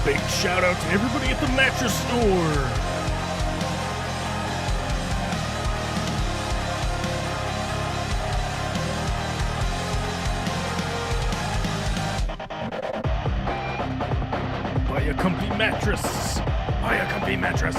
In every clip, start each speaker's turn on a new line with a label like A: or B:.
A: Big shout out to everybody at the mattress store. Buy a comfy mattress. Buy a comfy mattress.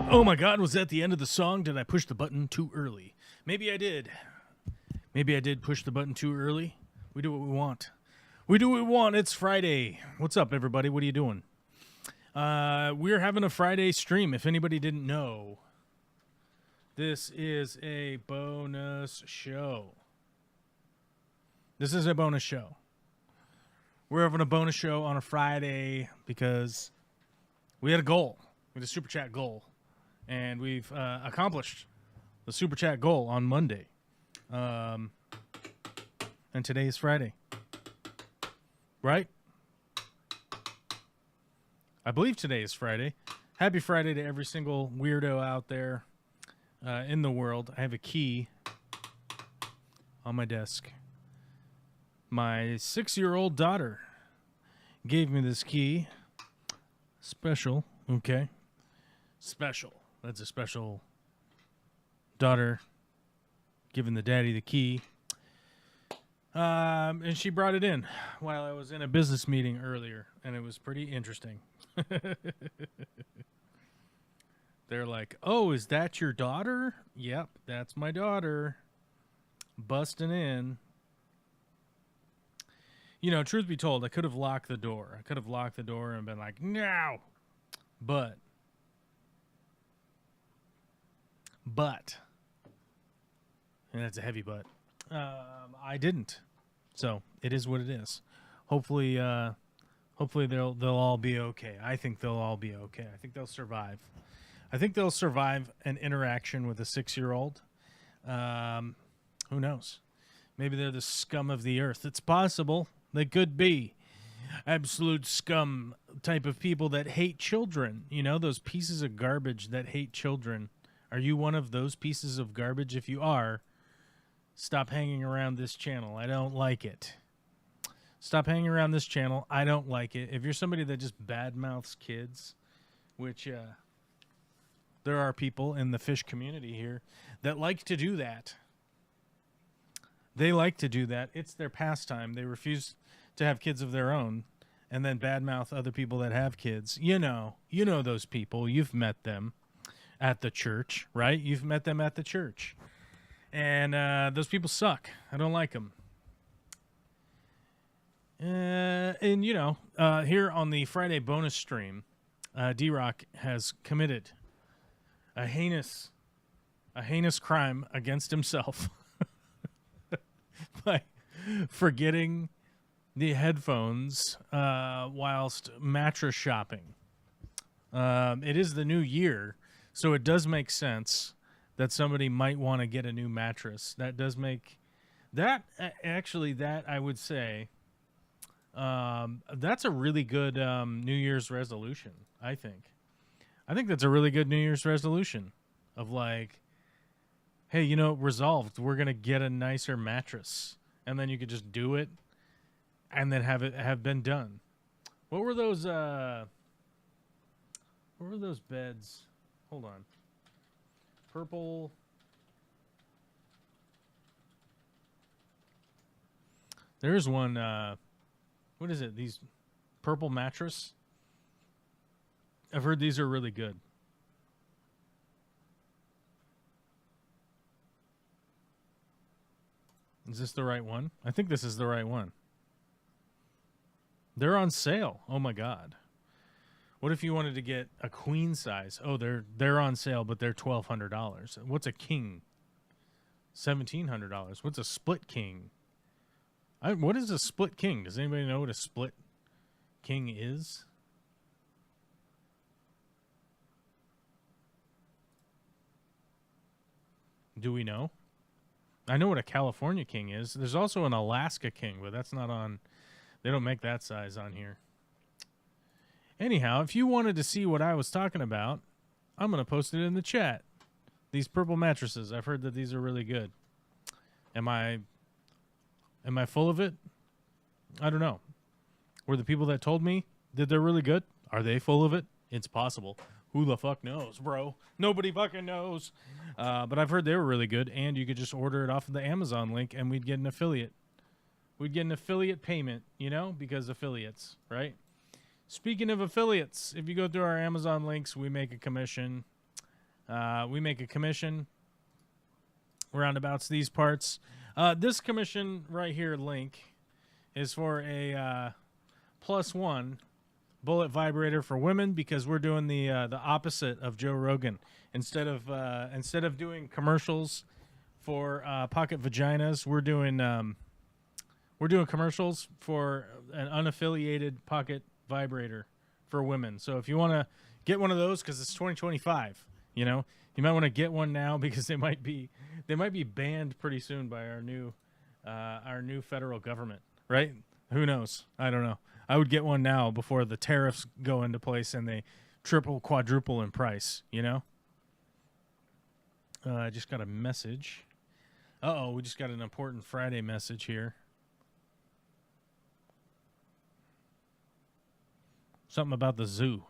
A: Oh my God, was that the end of the song? Did I push the button too early? Maybe I did. Maybe I did push the button too early. We do what we want. We do what we want. It's Friday. What's up, everybody? What are you doing? We're having a Friday stream, if anybody didn't know. This is a bonus show. This is a bonus show. We're having a bonus show on a Friday because we had a goal. We had a Super Chat goal. And we've accomplished the Super Chat goal on Monday. And today is Friday. Right? I believe today is Friday. Happy Friday to every single weirdo out there in the world. I have a key on my desk. My 6-year-old daughter gave me this key. Special. Okay. Special. That's a special daughter giving the daddy the key. And she brought it in while I was in a business meeting earlier, and it was pretty interesting. They're like, "Oh, is that your daughter?" "Yep, that's my daughter." Busting in. You know, truth be told, I could have locked the door. I could have locked the door and been like, "No." But, and that's a heavy but, I didn't. So it is what it is. Hopefully they'll all be okay. I think they'll all be okay. I think they'll survive. I think they'll survive an interaction with a 6-year-old. Who knows? Maybe they're the scum of the earth. It's possible. They could be absolute scum type of people that hate children. You know, those pieces of garbage that hate children. Are you one of those pieces of garbage? If you are, stop hanging around this channel. I don't like it. Stop hanging around this channel. I don't like it. If you're somebody that just badmouths kids, which there are people in the fish community here that like to do that. They like to do that. It's their pastime. They refuse to have kids of their own and then badmouth other people that have kids. You know those people. You've met them at the church, right? You've met them at the church. And those people suck. I don't like them. And, you know, here on the Friday bonus stream, D-Rock has committed a heinous crime against himself by forgetting the headphones whilst mattress shopping. It is the new year, so it does make sense that somebody might want to get a new mattress. That does make that actually, that I would say, that's a really good New Year's resolution. I think that's a really good New Year's resolution of like, hey, you know, resolved. We're gonna get a nicer mattress, and then you could just do it, and then have been done. What were those? What were those beds? Hold on. Purple. There's one. What is it? These purple mattress. I've heard these are really good. Is this the right one? I think this is the right one. They're on sale. Oh my god. What if you wanted to get a queen size? Oh, they're on sale, but they're $1,200. What's a king? $1,700. What's a split king? What is a split king? Does anybody know what a split king is? Do we know? I know what a California king is. There's also an Alaska king, but that's not on. They don't make that size on here. Anyhow, if you wanted to see what I was talking about, I'm going to post it in the chat. These purple mattresses. I've heard that these are really good. Am I full of it? I don't know. Were the people that told me that they're really good? Are they full of it? It's possible. Who the fuck knows, bro? Nobody fucking knows. But I've heard they were really good, and you could just order it off of the Amazon link, and we'd get an affiliate. We'd get an affiliate payment, you know, because affiliates, right? Speaking of affiliates, if you go through our Amazon links, we make a commission. Roundabouts these parts. This commission right here link is for a +1 bullet vibrator for women, because we're doing the opposite of Joe Rogan. Instead of doing commercials for pocket vaginas, we're doing commercials for an unaffiliated pocket vibrator for women. So if you want to get one of those, because it's 2025, you know, you might want to get one now, because they might be banned pretty soon by our new federal government, right? Who knows? I don't know. I would get one now before the tariffs go into place and they triple, quadruple in price, you know? I just got a message. Uh-oh, we just got an important Friday message here. Something about the zoo.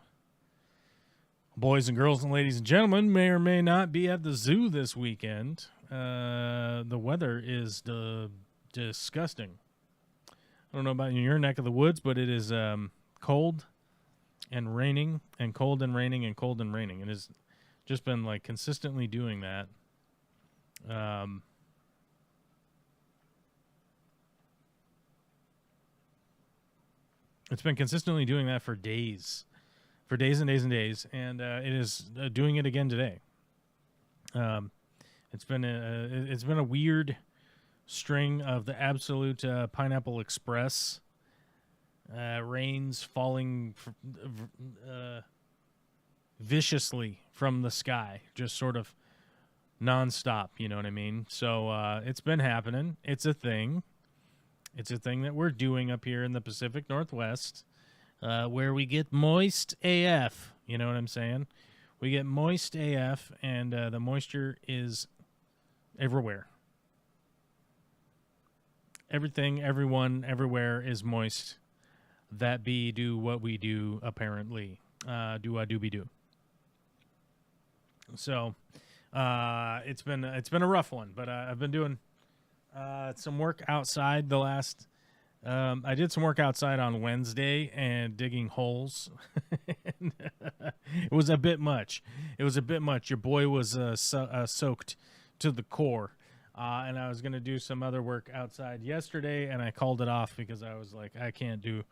A: Boys and girls and ladies and gentlemen may or may not be at the zoo this weekend. The weather is disgusting. I don't know about in your neck of the woods, but it is cold and raining and cold and raining and cold and raining. It has just been like consistently doing that. It's been consistently doing that for days and days and days, and it is doing it again today. It's been a weird string of the absolute Pineapple Express rains falling viciously from the sky, just sort of nonstop. You know what I mean? So it's been happening. It's a thing. It's a thing that we're doing up here in the Pacific Northwest, where we get moist AF. You know what I'm saying? We get moist AF, and the moisture is everywhere. Everything, everyone, everywhere is moist. That be do what we do, apparently. Do I do be do. So it's been a rough one, but I've been doing some work outside the last. I did some work outside on Wednesday and digging holes. And, it was a bit much. Your boy was soaked to the core. And I was going to do some other work outside yesterday, and I called it off because I was like, I can't do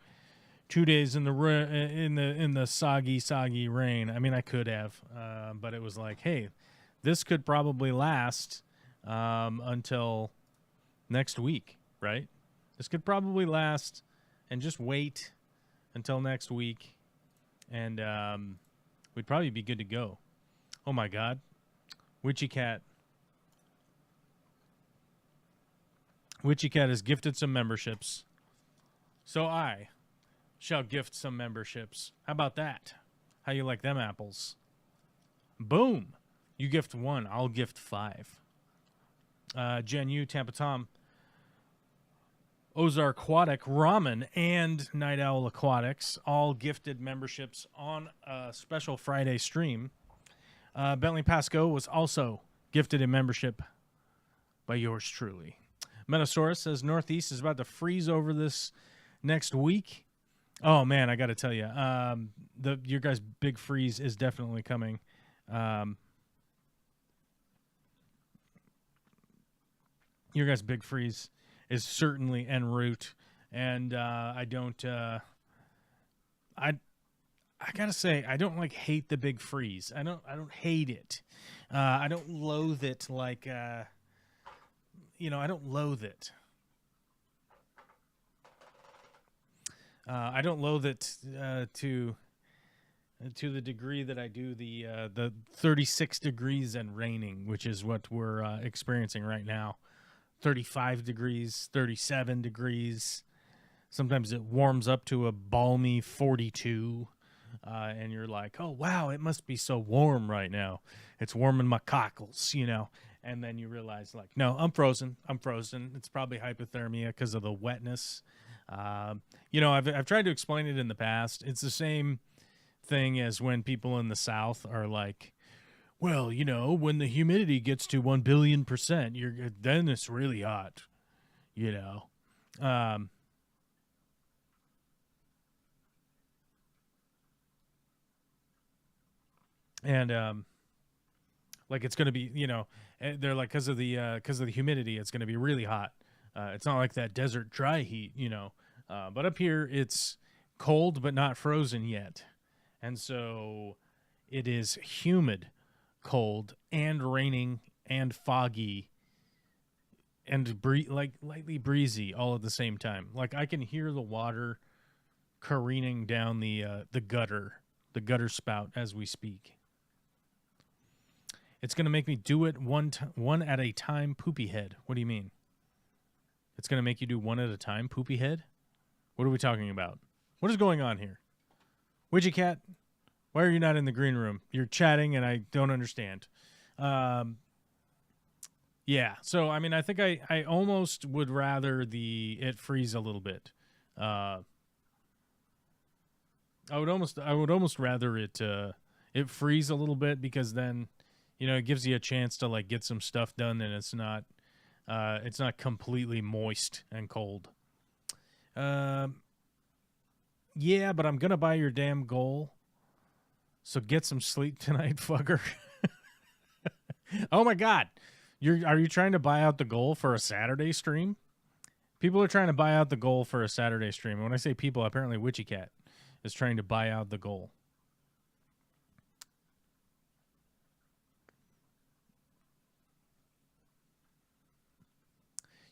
A: 2 days in the soggy rain. I mean, I could have, but it was like, hey, this could probably last until next week, right? This could probably last, and just wait until next week, and we'd probably be good to go. Oh my God, Witchy Cat has gifted some memberships, so I shall gift some memberships. How about that? How you like them apples? Boom. You gift 1, I'll gift 5. Jen Yu, Tampa Tom, Ozarquatic Ramen, and Night Owl Aquatics all gifted memberships on a special Friday stream. Bentley Pasco was also gifted a membership by yours truly. Metasaurus says Northeast is about to freeze over this next week. Oh man, I got to tell you, your guys' big freeze is definitely coming. Your guys' big freeze is certainly en route, and I don't. I gotta say, I don't like hate the big freeze. I don't hate it. I don't loathe it like. I don't loathe it. I don't loathe it to the degree that I do the 36 degrees and raining, which is what we're experiencing right now. 35 degrees, 37 degrees. Sometimes it warms up to a balmy 42, and you're like, oh, wow, it must be so warm right now. It's warming my cockles, And then you realize, like, no, I'm frozen. It's probably hypothermia because of the wetness. I've tried to explain it in the past. It's the same thing as when people in the South are like, well, when the humidity gets to 1 billion%, then it's really hot, like it's going to be, they're like, because of the humidity, it's going to be really hot. It's not like that desert dry heat, but up here it's cold but not frozen yet. And so it is humid, cold, and raining, and foggy, and lightly breezy all at the same time. Like I can hear the water careening down the gutter spout as we speak. It's going to make me do it one at a time, poopy head. What do you mean? It's going to make you do one at a time, poopy head? What are we talking about? What is going on here? Witchy Cat, why are you not in the green room? You're chatting and I don't understand. Yeah, so I mean, I think I almost would rather it freeze a little bit. I would almost rather it freeze a little bit, because then, it gives you a chance to like get some stuff done, and it's not completely moist and cold. Yeah, but I'm gonna buy your damn goal. So get some sleep tonight, fucker. Oh my God. Are you trying to buy out the goal for a Saturday stream? People are trying to buy out the goal for a Saturday stream. And when I say people, apparently Witchy Cat is trying to buy out the goal.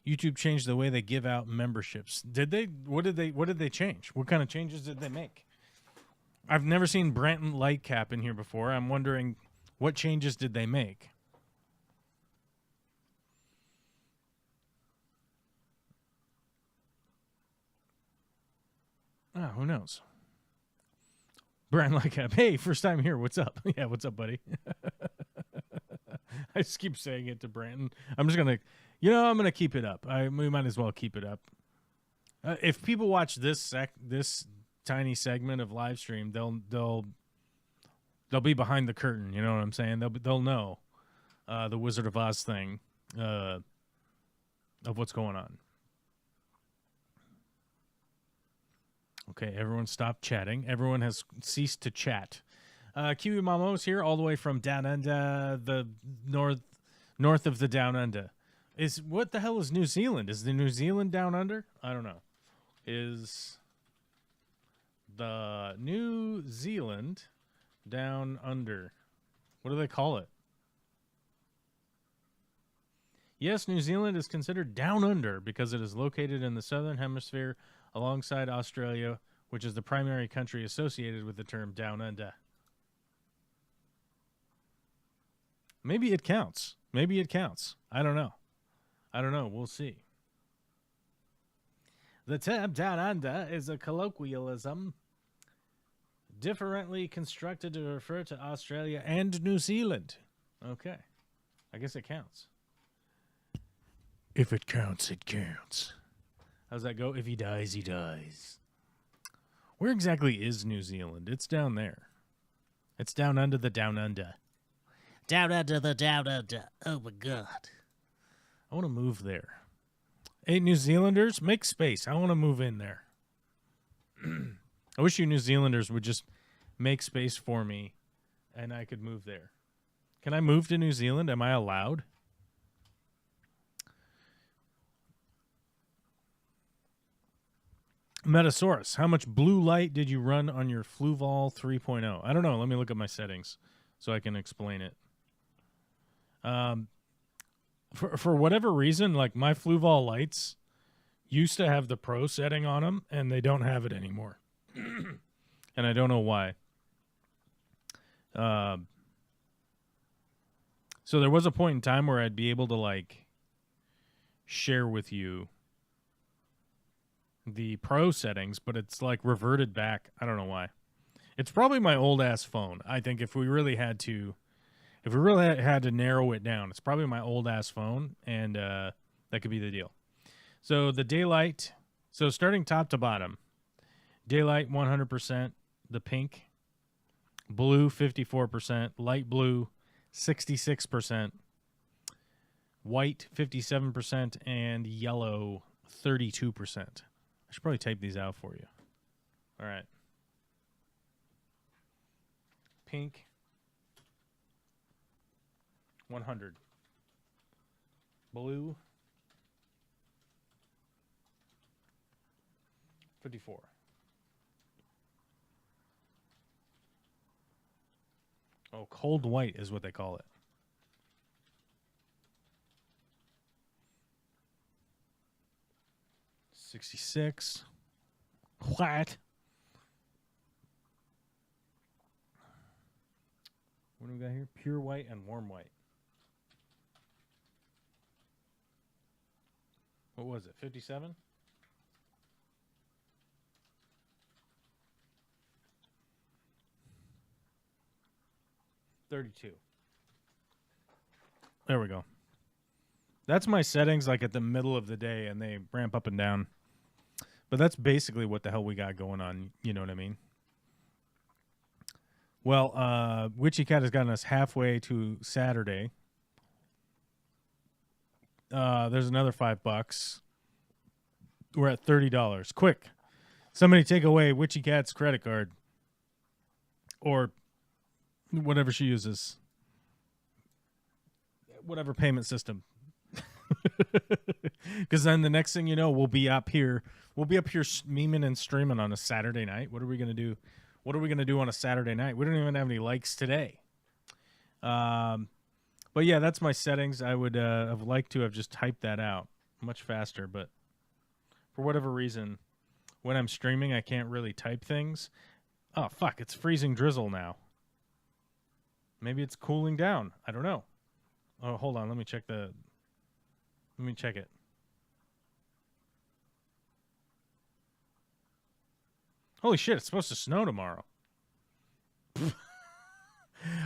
A: YouTube changed the way they give out memberships. Did they? What did they change? What kind of changes did they make? I've never seen Branton Lightcap in here before. I'm wondering, what changes did they make? Oh, who knows? Branton Lightcap, hey, first time here. What's up? Yeah, what's up, buddy? I just keep saying it to Branton. I'm just gonna, I'm gonna keep it up. We might as well keep it up. If people watch this tiny segment of live stream, they'll be behind the curtain. You know what I'm saying? They'll know the Wizard of Oz thing of what's going on. Okay, everyone stop chatting. Everyone has ceased to chat. Kiwi Mamo's here, all the way from Down Under, the north of the Down Under. What the hell is New Zealand? Is the New Zealand Down Under? I don't know. Is the New Zealand Down Under? What do they call it? Yes, New Zealand is considered down under because it is located in the southern hemisphere alongside Australia, which is the primary country associated with the term down under. Maybe it counts. I don't know. We'll see. The term down under is a colloquialism differently constructed to refer to Australia and New Zealand. Okay. I guess it counts. If it counts, it counts. How's that go? If he dies, he dies. Where exactly is New Zealand? It's down there. It's down under the down under. Down under the down under. Oh my God. I want to move there. Hey, New Zealanders, make space. I want to move in there. I wish you New Zealanders would just make space for me and I could move there. Can I move to New Zealand? Am I allowed? Metasaurus, how much blue light did you run on your Fluval 3.0? I don't know. Let me look at my settings so I can explain it. For whatever reason, like my Fluval lights used to have the Pro setting on them, and they don't have it anymore. And I don't know why. So there was a point in time where I'd be able to like share with you the Pro settings, but it's like reverted back. I don't know why. It's probably my old ass phone. I think if we really had to narrow it down, it's probably my old ass phone, and that could be the deal. So the daylight, so starting top to bottom, daylight 100%, the pink, blue 54%, light blue 66%, white 57%, and yellow 32%. I should probably type these out for you. All right. Pink 100. Blue 54. Oh, cold white is what they call it. $66. What? What do we got here? Pure white and warm white. What was it? 57? $32. There we go. That's my settings like at the middle of the day, and they ramp up and down. But that's basically what the hell we got going on. You know what I mean? Well, Witchy Cat has gotten us halfway to Saturday. There's another $5. We're at $30. Quick. Somebody take away Witchy Cat's credit card. Or whatever she uses. Whatever payment system. Because then the next thing you know, we'll be up here. We'll be up here memeing and streaming on a Saturday night. What are we going to do? What are we going to do on a Saturday night? We don't even have any likes today. But yeah, that's my settings. I would have liked to have just typed that out much faster. But for whatever reason, when I'm streaming, I can't really type things. Oh, fuck. It's freezing drizzle now. Maybe it's cooling down. I don't know. Oh, hold on. Let me check it. Holy shit, it's supposed to snow tomorrow.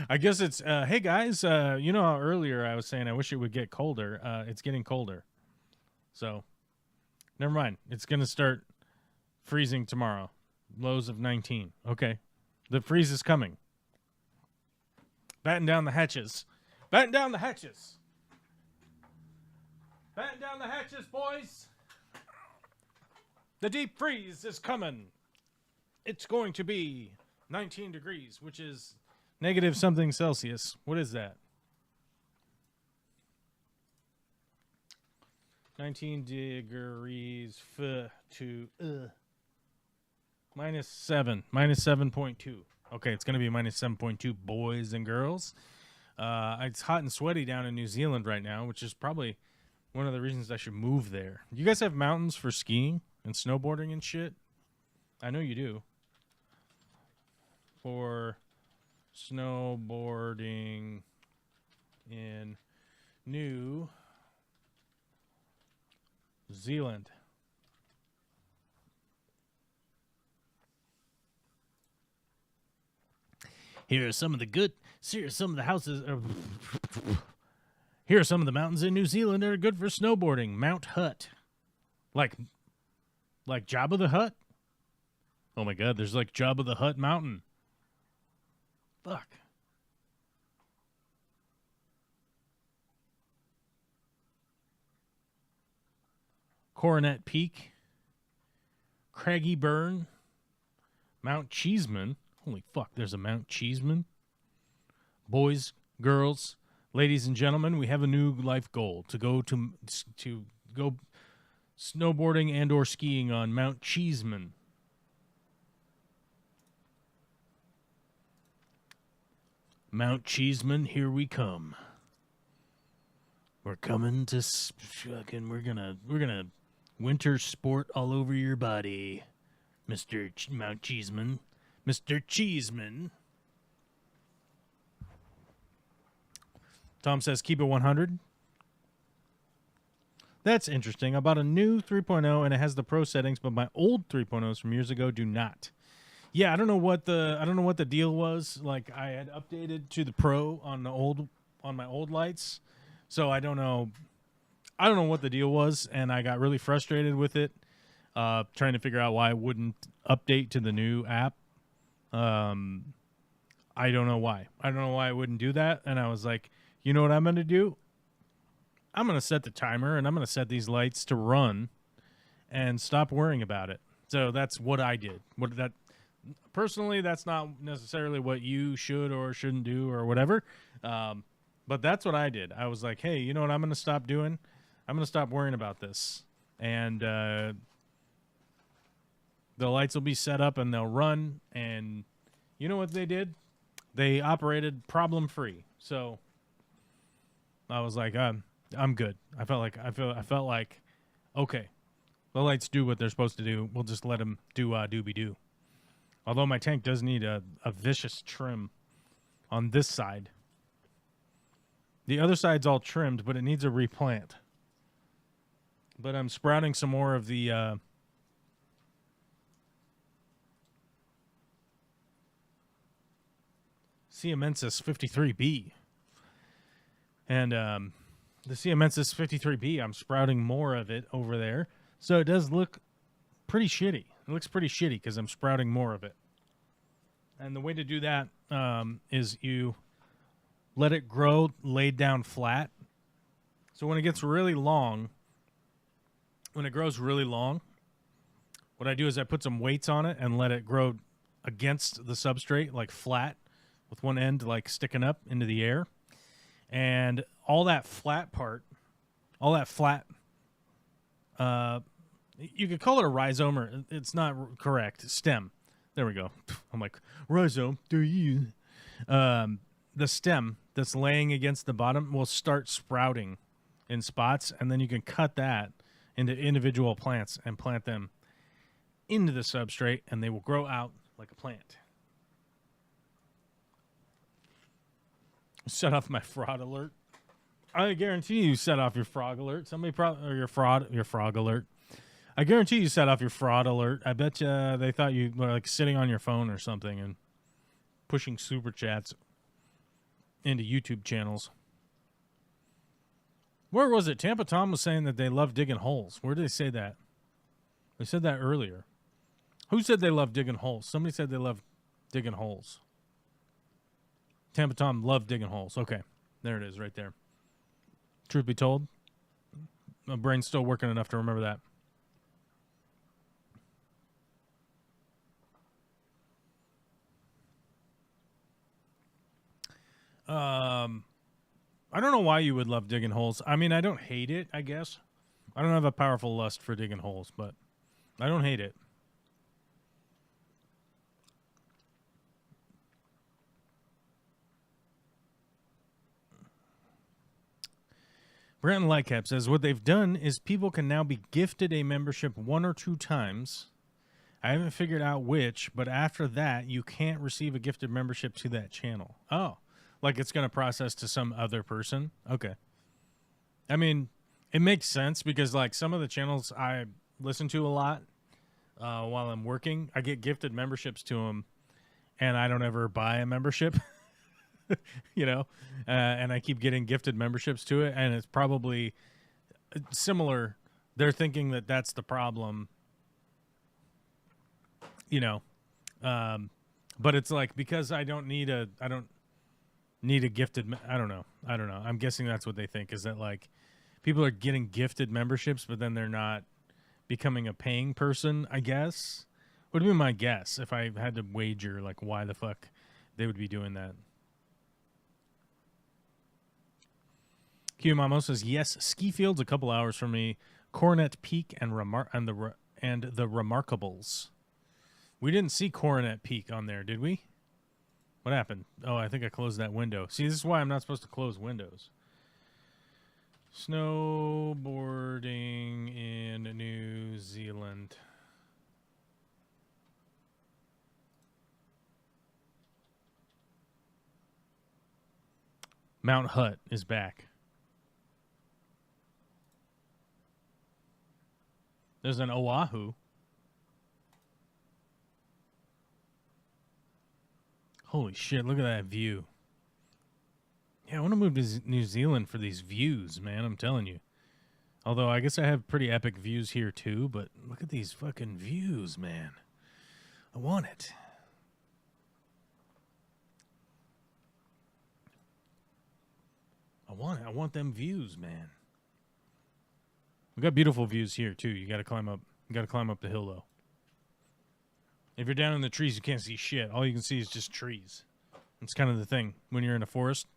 A: I guess it's, hey guys, you know how earlier I was saying I wish it would get colder. It's getting colder. So, never mind. It's going to start freezing tomorrow. Lows of 19. Okay. The freeze is coming. Batten down the hatches. Batten down the hatches. Batten down the hatches, boys. The deep freeze is coming. It's going to be 19 degrees, which is negative something Celsius. What is that? 19 degrees to minus 7. Minus 7.2. Okay, it's going to be minus 7.2, boys and girls. It's hot and sweaty down in New Zealand right now, which is probably one of the reasons I should move there. You guys have mountains for skiing and snowboarding and shit? I know you do. For snowboarding in New Zealand. Here are some of the houses. Here are some of the mountains in New Zealand that are good for snowboarding. Mount Hutt. Like Jabba the Hutt? Oh my god, there's like Jabba the Hutt mountain. Fuck. Coronet Peak. Craggy Burn. Mount Cheeseman. Holy fuck, there's a Mount Cheeseman. Boys, girls, ladies and gentlemen, we have a new life goal to go snowboarding and or skiing on Mount Cheeseman. Mount Cheeseman, here we come. We're coming to fucking. We're gonna winter sport all over your body, Mister Mount Cheeseman, Mister Cheeseman. Tom says keep it 100. That's interesting. I bought a new 3.0 and it has the pro settings, but my old 3.0s from years ago do not. Yeah, I don't know what the deal was. Like I had updated to the pro on my old lights. So I don't know what the deal was, and I got really frustrated with it, trying to figure out why it wouldn't update to the new app. I don't know why. I don't know why it wouldn't do that, and I was like, you know what I'm going to do? I'm going to set the timer, and I'm going to set these lights to run and stop worrying about it. So that's what I did. Personally, that's not necessarily what you should or shouldn't do or whatever. But that's what I did. I was like, hey, you know what I'm going to stop doing? I'm going to stop worrying about this. And the lights will be set up and they'll run. And you know what they did? They operated problem-free. So I was like, I'm good. I felt like, okay, the lights do what they're supposed to do. We'll just let them do doobie-doo. Although my tank does need a vicious trim on this side. The other side's all trimmed, but it needs a replant. But I'm sprouting some more of the Siamensis 53B. And the Siamensis 53B, I'm sprouting more of it over there. So it does look pretty shitty. It looks pretty shitty because I'm sprouting more of it. And the way to do that is you let it grow laid down flat. So when it gets really long, when it grows really long, what I do is I put some weights on it and let it grow against the substrate, like flat, with one end like sticking up into the air. And all that flat part, you could call it a rhizome, or it's not correct, stem. There we go. I'm like, rhizome, do you? The stem that's laying against the bottom will start sprouting in spots, and then you can cut that into individual plants and plant them into the substrate, and they will grow out like a plant. Set off my fraud alert. I guarantee you set off your frog alert. Somebody or your frog alert. I guarantee you set off your fraud alert. I bet you they thought you were like sitting on your phone or something and pushing super chats into YouTube channels. Where was it? Tampa Tom was saying that they love digging holes. Where did they say that? They said that earlier. Who said they love digging holes? Somebody said they love digging holes. Tampa Tom loved digging holes. Okay. There it is right there. Truth be told, my brain's still working enough to remember that. I don't know why you would love digging holes. I mean, I don't hate it, I guess. I don't have a powerful lust for digging holes, but I don't hate it. Brandon Lightcap says, what they've done is people can now be gifted a membership 1 or 2 times. I haven't figured out which, but after that, you can't receive a gifted membership to that channel. Oh. Like it's going to process to some other person? Okay. I mean, it makes sense because like some of the channels I listen to a lot while I'm working, I get gifted memberships to them and I don't ever buy a membership, you know, and I keep getting gifted memberships to it. And it's probably similar. They're thinking that that's the problem, you know, but it's like, because I don't need a gifted, I don't know. I'm guessing that's what they think, is that like people are getting gifted memberships, but then they're not becoming a paying person, I guess. Would be my guess if I had to wager like why the fuck they would be doing that. Q Mamo says, yes, ski field's a couple hours from me, Coronet Peak and the Remarkables. We didn't see Coronet Peak on there, did we? What happened? Oh, I think I closed that window. See, this is why I'm not supposed to close windows. Snowboarding in New Zealand. Mount Hutt is back. There's an Oahu. Holy shit, look at that view. Yeah, I want to move to New Zealand for these views, man, I'm telling you. Although I guess I have pretty epic views here too, but look at these fucking views, man. I want it. I want it. I want them views, man. We got beautiful views here too. You got to climb up. You got to climb up the hill though. If you're down in the trees, you can't see shit. All you can see is just trees. It's kind of the thing when you're in a forest.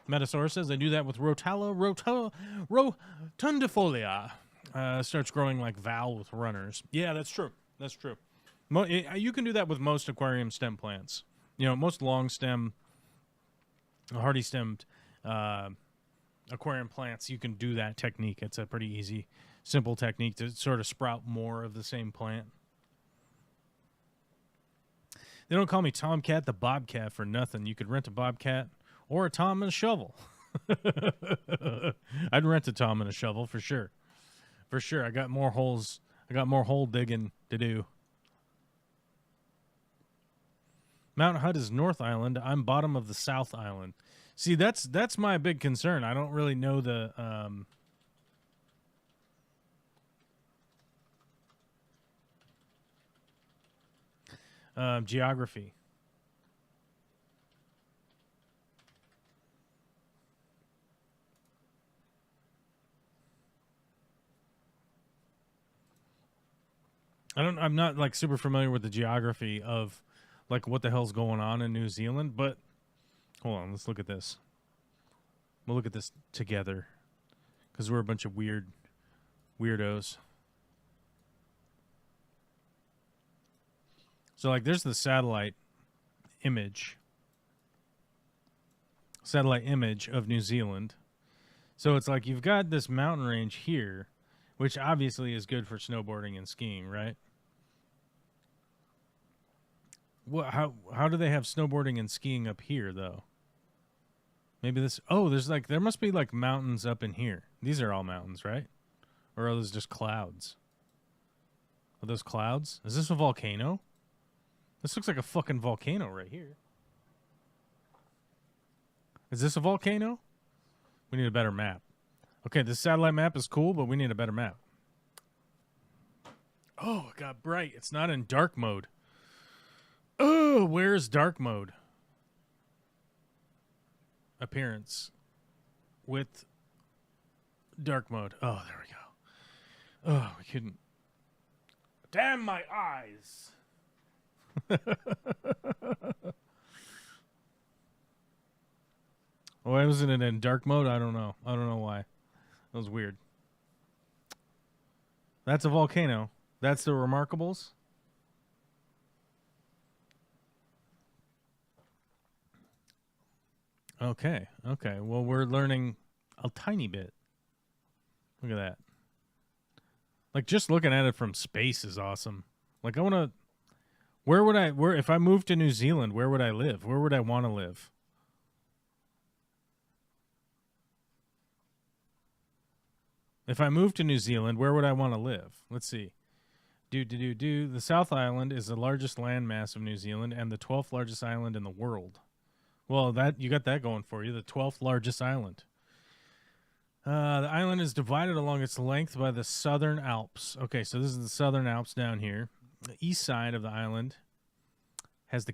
A: Metasaurus says, I do that with rotundifolia. Starts growing like Val with runners. Yeah, that's true. That's true. You can do that with most aquarium stem plants. You know, most long stem, hardy stemmed aquarium plants, you can do that technique. It's a pretty easy, simple technique to sort of sprout more of the same plant. They don't call me Tomcat the Bobcat for nothing. You could rent a Bobcat or a Tom and a shovel. I'd rent a Tom and a shovel for sure. For sure. I got more holes. I got more hole digging to do. Mount Hutt is North Island. I'm bottom of the South Island. See, that's my big concern. I don't really know the geography. I'm not like super familiar with the geography of like what the hell's going on in New Zealand, but hold on, let's look at this. We'll look at this together because we're a bunch of weirdos. So like there's the satellite image of New Zealand. So it's like you've got this mountain range here, which obviously is good for snowboarding and skiing, right? What? How do they have snowboarding and skiing up here though? Maybe this. Oh, there must be like mountains up in here. These are all mountains, right? Or are those just clouds? Are those clouds? Is this a volcano? This looks like a fucking volcano right here. Is this a volcano? We need a better map. Okay, this satellite map is cool, but we need a better map. Oh, it got bright. It's not in dark mode. Oh, where's dark mode? Appearance. With dark mode. Oh, there we go. Oh, we couldn't. Damn my eyes. Why wasn't it in dark mode? I don't know. I don't know why. That was weird. That's a volcano. That's the Remarkables. Okay. Okay. Well, we're learning a tiny bit. Look at that. Like, just looking at it from space is awesome. Like, I want to... if I moved to New Zealand, where would I live? Where would I want to live? If I moved to New Zealand, where would I want to live? Let's see. The South Island is the largest landmass of New Zealand and the 12th largest island in the world. Well, you got that going for you, the 12th largest island. The island is divided along its length by the Southern Alps. Okay, so this is the Southern Alps down here. The east side of the island has the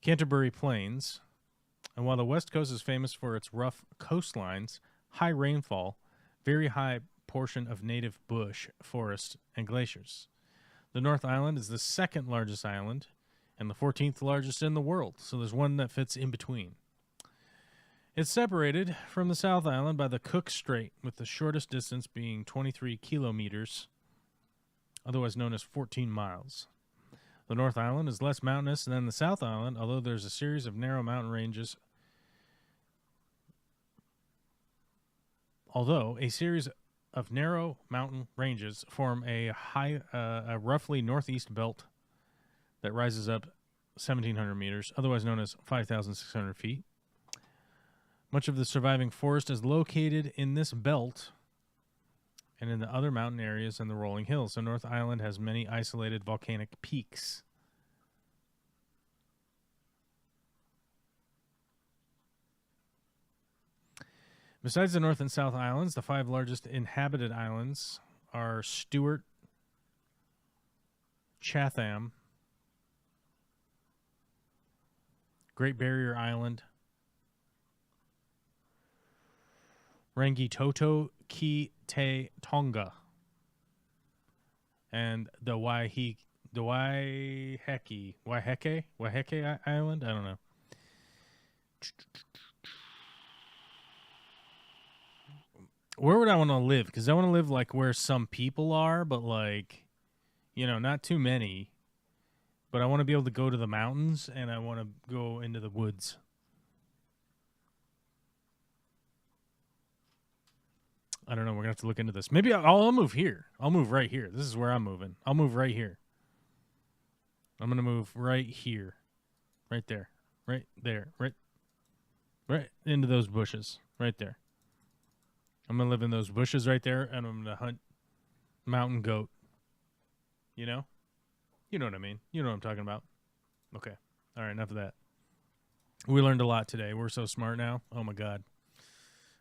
A: Canterbury Plains. And while the west coast is famous for its rough coastlines, high rainfall, very high portion of native bush, forest, and glaciers. The North Island is the second largest island and the 14th largest in the world. So there's one that fits in between. It's separated from the South Island by the Cook Strait, with the shortest distance being 23 kilometers, otherwise known as 14 miles. The North Island is less mountainous than the South Island, although there's a series of narrow mountain ranges. Although a series of narrow mountain ranges form a roughly northeast belt that rises up 1,700 meters, otherwise known as 5,600 feet. Much of the surviving forest is located in this belt and in the other mountain areas and the rolling hills. So North Island has many isolated volcanic peaks. Besides the North and South Islands, the 5 largest inhabited islands are Stewart, Chatham, Great Barrier Island, Rangitoto Ki Te Tonga, and the Waiheke Island? I don't know. Where would I want to live? Because I want to live like where some people are, but like, you know, not too many. But I want to be able to go to the mountains, and I want to go into the woods. I don't know. We're going to have to look into this. Maybe I'll move here. I'll move right here. This is where I'm moving. I'll move right here. I'm going to move right here. Right there. Right there. Right into those bushes. Right there. I'm going to live in those bushes right there, and I'm going to hunt mountain goat. You know? You know what I mean. You know what I'm talking about. Okay. All right, enough of that. We learned a lot today. We're so smart now. Oh, my God.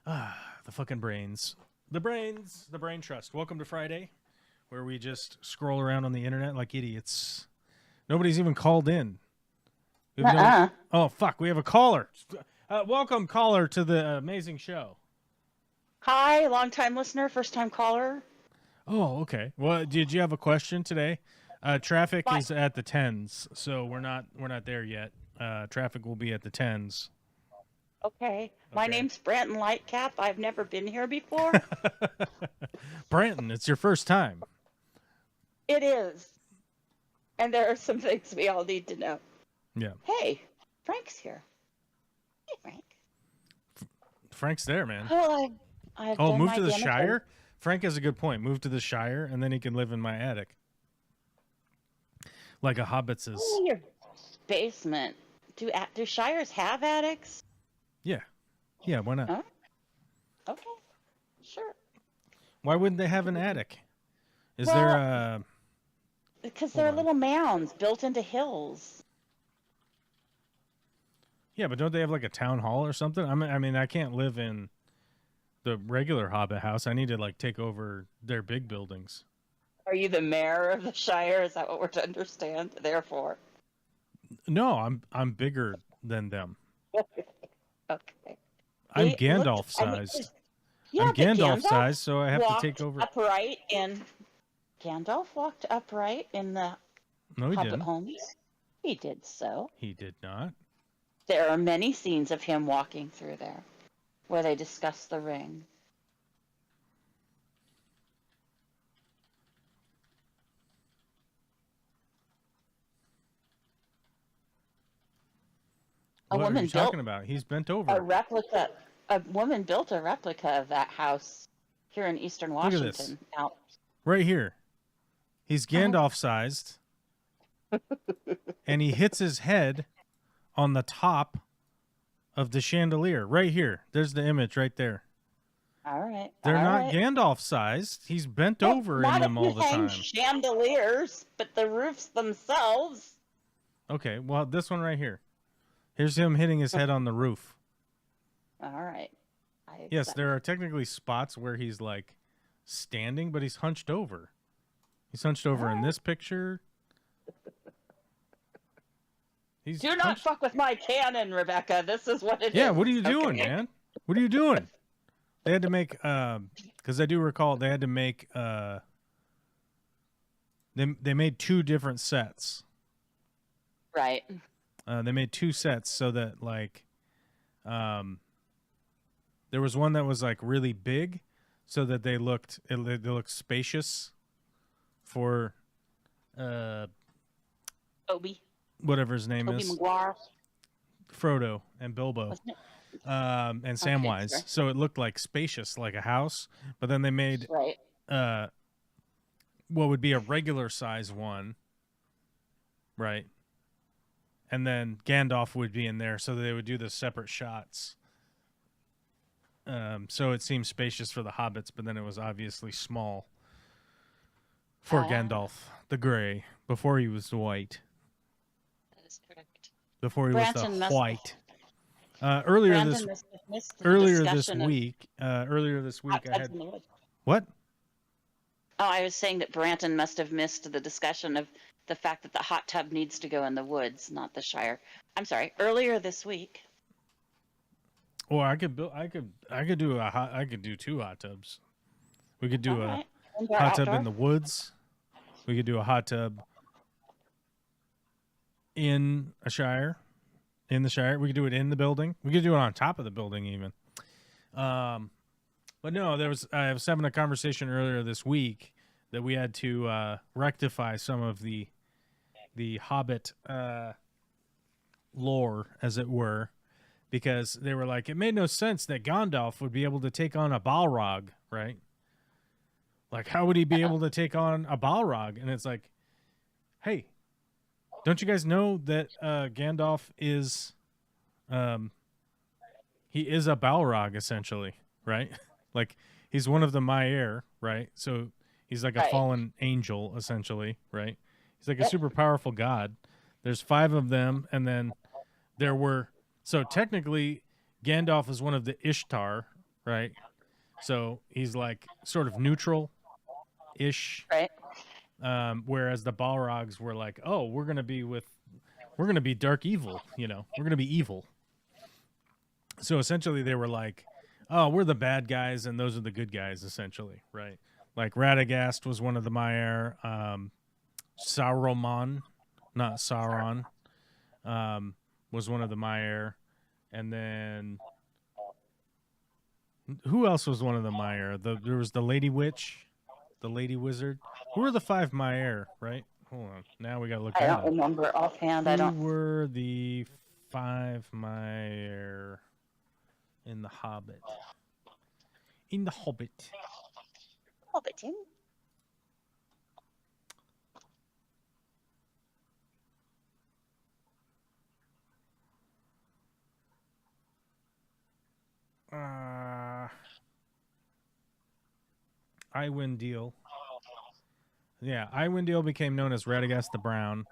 A: The fucking brains. The brain trust. Welcome to Friday, where we just scroll around on the internet like idiots. Nobody's even called in. Oh, fuck. We have a caller. Welcome, caller, to the amazing show.
B: Hi, long-time listener, first-time caller.
A: Oh, okay. Well, did you have a question today? Traffic is at the 10s, so we're not there yet. Traffic will be at the 10s.
B: Okay. My name's Branton Lightcap. I've never been here before.
A: Branton, it's your first time.
B: It is. And there are some things we all need to know.
A: Yeah.
B: Hey, Frank's here. Hey, Frank.
A: Frank's there, man.
B: Well, I've done
A: move
B: my
A: to the
B: damage.
A: Shire? Frank has a good point. Move to the Shire, and then he can live in my attic. Like a hobbit's.
B: Oh, your basement. Do Shires have attics?
A: Yeah. Yeah, why not?
B: Huh? Okay. Sure.
A: Why wouldn't they have an attic? Is there a...
B: Because they're little mounds built into hills.
A: Yeah, but don't they have like a town hall or something? I mean, I can't live in the regular Hobbit house. I need to like take over their big buildings.
B: Are you the mayor of the Shire? Is that what we're to understand? Therefore.
A: No, I'm bigger than them.
B: Okay.
A: I'm Gandalf-sized. I'm Gandalf-sized, so I have to take over.
B: Gandalf walked upright in the Hobbit homes. He did so.
A: He did not.
B: There are many scenes of him walking through there where they discuss the ring.
A: What are you talking about? He's bent over.
B: A woman built a replica of that house here in Eastern Washington.
A: Look at this. Right here. He's Gandalf-sized. And he hits his head on the top of the chandelier. Right here. There's the image right there.
B: All right.
A: They're not Gandalf-sized. He's bent over in them all the time.
B: Chandeliers, but the roofs themselves.
A: Okay, well, this one right here. Here's him hitting his head on the roof.
B: All right.
A: Yes, there are technically spots where he's like standing, but he's hunched over. He's hunched over in this picture.
B: Do not fuck with my canon, Rebecca. This is what it is.
A: Yeah, what are you doing, man? What are you doing? They had to make, because I do recall they had to make, they made 2 different sets.
B: Right.
A: They made 2 sets so that, like, There was one that was like really big, so that they looked spacious for
B: Obi.
A: whatever his name
B: Toby
A: is,
B: Maguire.
A: Frodo and Bilbo,
B: Wasn't it?
A: and
B: Okay,
A: Samwise.
B: sorry.
A: So it looked like spacious, like a house. But then they made
B: Right.
A: what would be a regular size one, right? And then Gandalf would be in there, so they would do the separate shots. So it seemed spacious for the hobbits, but then it was obviously small for Gandalf the Grey before he was the white.
B: That is correct.
A: Before he was
B: Brandon
A: the
B: must-
A: white. Earlier
B: Brandon
A: this
B: must have missed the
A: earlier this
B: discussion of
A: week,
B: hot
A: I
B: tubs
A: had
B: in the woods.
A: what?
B: Oh, I was saying that Branton must have missed the discussion of the fact that the hot tub needs to go in the woods, not the Shire. I'm sorry. Earlier this week.
A: Or I could do 2 hot tubs. We could do
B: All
A: a
B: right. Indoor,
A: hot tub
B: outdoor?
A: in the woods. We could do a hot tub in a Shire. In the Shire. We could do it in the building. We could do it on top of the building even. But no, I was having a conversation earlier this week that we had to rectify some of the Hobbit lore, as it were, because they were like, it made no sense that Gandalf would be able to take on a Balrog, right? Like, how would he be able to take on a Balrog? And it's like, hey, don't you guys know that Gandalf is, he is a Balrog essentially, right? Like, he's one of the Maiar, right? So he's like a
B: Right.
A: fallen angel essentially, right? He's like a
B: Yep.
A: super powerful god. There's 5 of them, and then there were, so technically Gandalf is one of the Ishtar, right? So he's like sort of neutral-ish.
B: Right.
A: Whereas the Balrogs were like, oh, we're gonna be dark evil, we're gonna be evil. So essentially they were like, oh, we're the bad guys and those are the good guys, essentially, right? Like Radagast was one of the Maiar, Saruman, not Sauron, was one of the Maiar, and then who else was one of the Maiar? There was the Lady Witch, the Lady Wizard. Who were the 5 Maiar, right? Hold on. Now we gotta look
B: I
A: that
B: don't
A: up.
B: remember offhand. I
A: Who
B: don't.
A: were the 5 Maiar in the Hobbit? In the Hobbit.
B: Hobbiting.
A: Iwindil. Yeah, Iwindil became known as Radagast the Brown.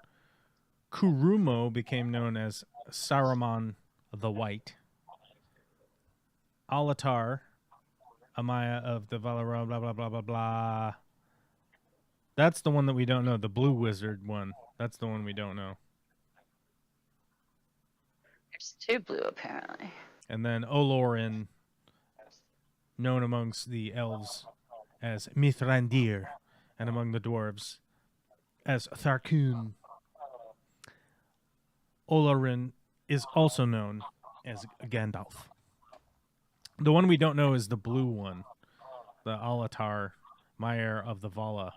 A: Kurumo became known as Saruman the White. Alatar, Amaya of the Valar, blah, blah, blah, blah, blah. That's the one that we don't know, the Blue Wizard one. That's the one we don't know.
B: There's 2 blue, apparently.
A: And then Olorin, known amongst the elves as Mithrandir, and among the dwarves as Tharkun. Olorin is also known as Gandalf. The one we don't know is the blue one, the Alatar, Maiar of the Vala.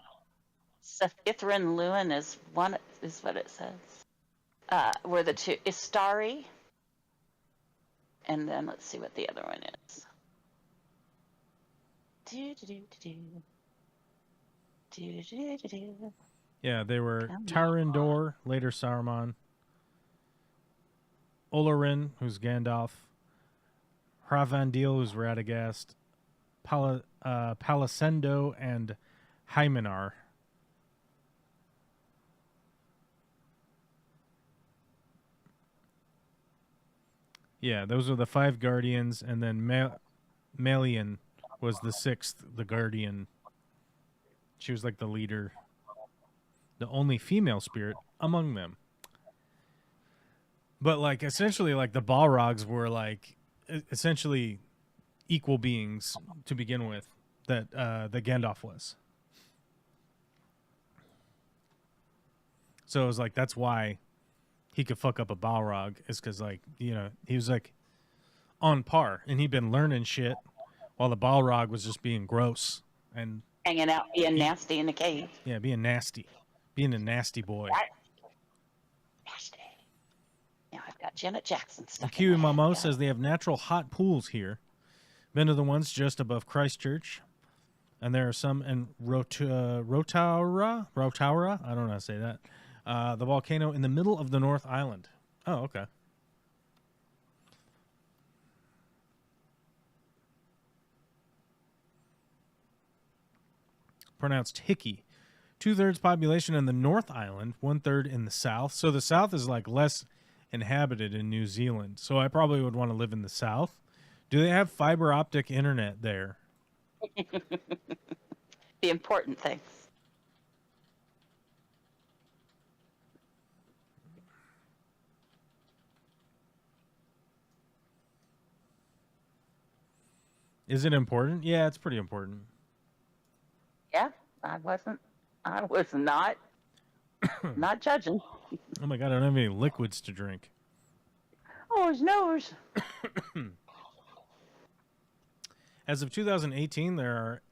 B: Ithrin Lewin is what it says. Were the 2 Istari, and then let's see what the other one is.
A: Yeah, they were Tarindor, later Saruman. Olorin, who's Gandalf. Hravandil, who's Radagast. Palisendo, and Hymenar. Yeah, those are the 5 guardians, and then Melian was the 6th, the guardian. She was like the leader, the only female spirit among them. But like essentially, like the Balrogs were like essentially equal beings to begin with. That Gandalf was. So it was like that's why he could fuck up a Balrog, is because like he was like on par, and he'd been learning shit while the Balrog was just being gross and
B: hanging out, being nasty in the cave.
A: yeah, being nasty, being a nasty boy.
B: Nasty. Now I've got Janet Jackson stuck in
A: Kiwi
B: my head,
A: Mamo
B: guys.
A: says they have natural hot pools here. Been to the ones just above Christchurch, and there are some in Rotaura. I don't know how to say that. The volcano in the middle of the North Island. Oh, okay. Pronounced Hickey. 2/3 population in the North Island, 1/3 in the South. So the South is like less inhabited in New Zealand. So I probably would want to live in the South. Do they have fiber optic internet there?
B: The important things.
A: Is it important? Yeah, it's pretty important.
B: Yeah, I was not judging.
A: Oh my god, I don't have any liquids to drink.
B: Oh, his nose.
A: As of 2018, there are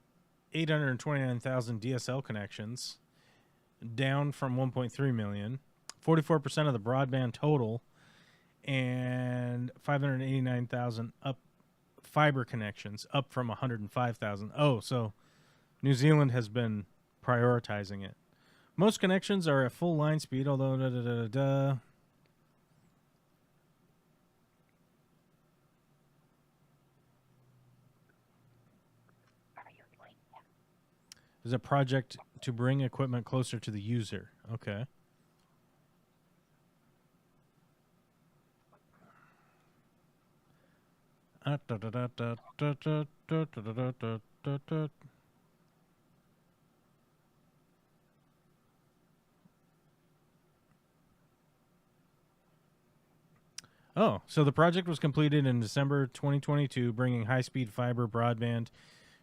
A: 829,000 DSL connections, down from 1.3 million. 44% of the broadband total, and 589,000 up fiber connections, up from 105,000. Oh, so New Zealand has been prioritizing it. Most connections are at full line speed, although there's a project to bring equipment closer to the user. Okay. Oh, so the project was completed in December 2022, bringing high-speed fiber broadband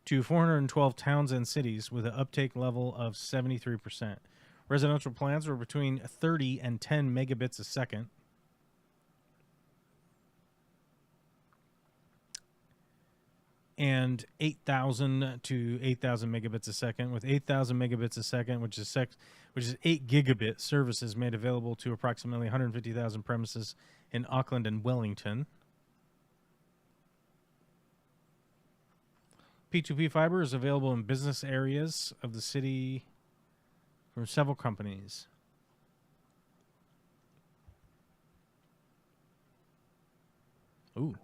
A: to 412 towns and cities with an uptake level of 73%. Residential plans were between 30 and 10 megabits a second. And 8,000 to 8,000 megabits a second, with 8,000 megabits a second, which is 8 gigabit services made available to approximately 150,000 premises in Auckland and Wellington. P2P fiber is available in business areas of the city from several companies. Ooh.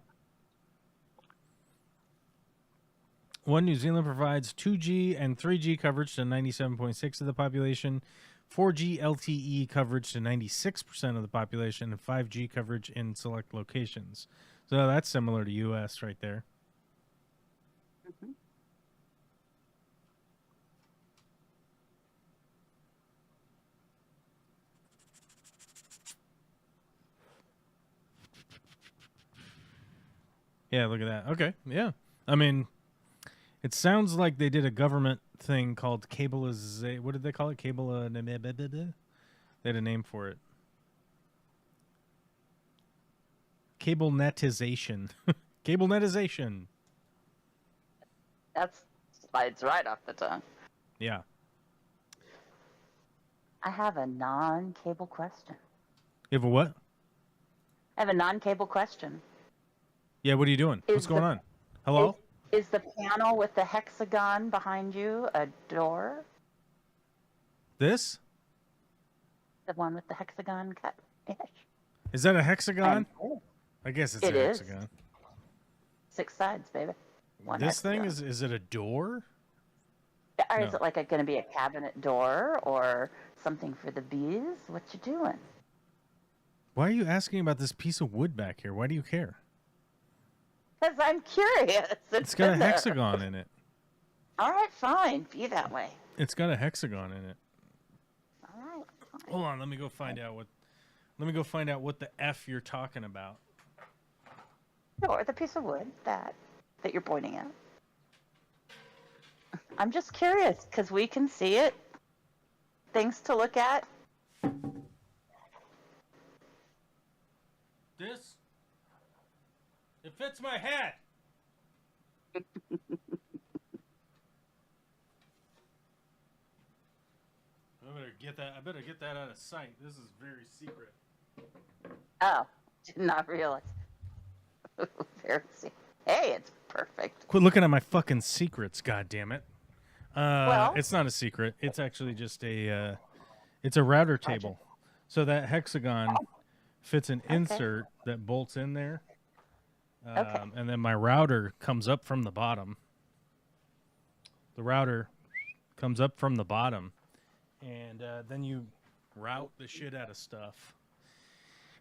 A: One New Zealand provides 2G and 3G coverage to 97.6% of the population, 4G LTE coverage to 96% of the population, and 5G coverage in select locations. So that's similar to US right there.
B: Mm-hmm.
A: Yeah, look at that. Okay, yeah. I mean, it sounds like they did a government thing called cableization. What did they call it? They had a name for it. Cable netization. Cable netization.
B: That slides right off the tongue.
A: Yeah.
B: I have a non-cable question.
A: You have a what?
B: I have a non-cable question.
A: Yeah, what are you doing? What's going on? Hello?
B: Is the panel with the hexagon behind you a door?
A: This?
B: The one with the hexagon cut? Yes.
A: Is that a hexagon? I guess it's a hexagon.
B: 6 sides, baby. One
A: This
B: hexagon.
A: thing, is it a door?
B: Or
A: No.
B: is it like going to be a cabinet door or something for the bees? What you doing?
A: Why are you asking about this piece of wood back here? Why do you care?
B: Because I'm curious.
A: It's got a
B: in there.
A: hexagon in it.
B: All right, fine. Be that way.
A: It's got a hexagon in it.
B: All right. Fine.
A: Hold on, let me go find out what the F you're talking about.
B: Or the piece of wood that you're pointing at. I'm just curious because we can see it. Things to look at.
A: This? It fits my head. I better get that out of sight. This is very secret.
B: Oh, did not realize. Very Hey, it's perfect.
A: Quit looking at my fucking secrets, goddammit.
B: Well,
A: It's not a secret. It's actually just it's a router table. So that hexagon fits an insert that bolts in there. And then my router comes up from the bottom. The router comes up from the bottom. And then you route the shit out of stuff.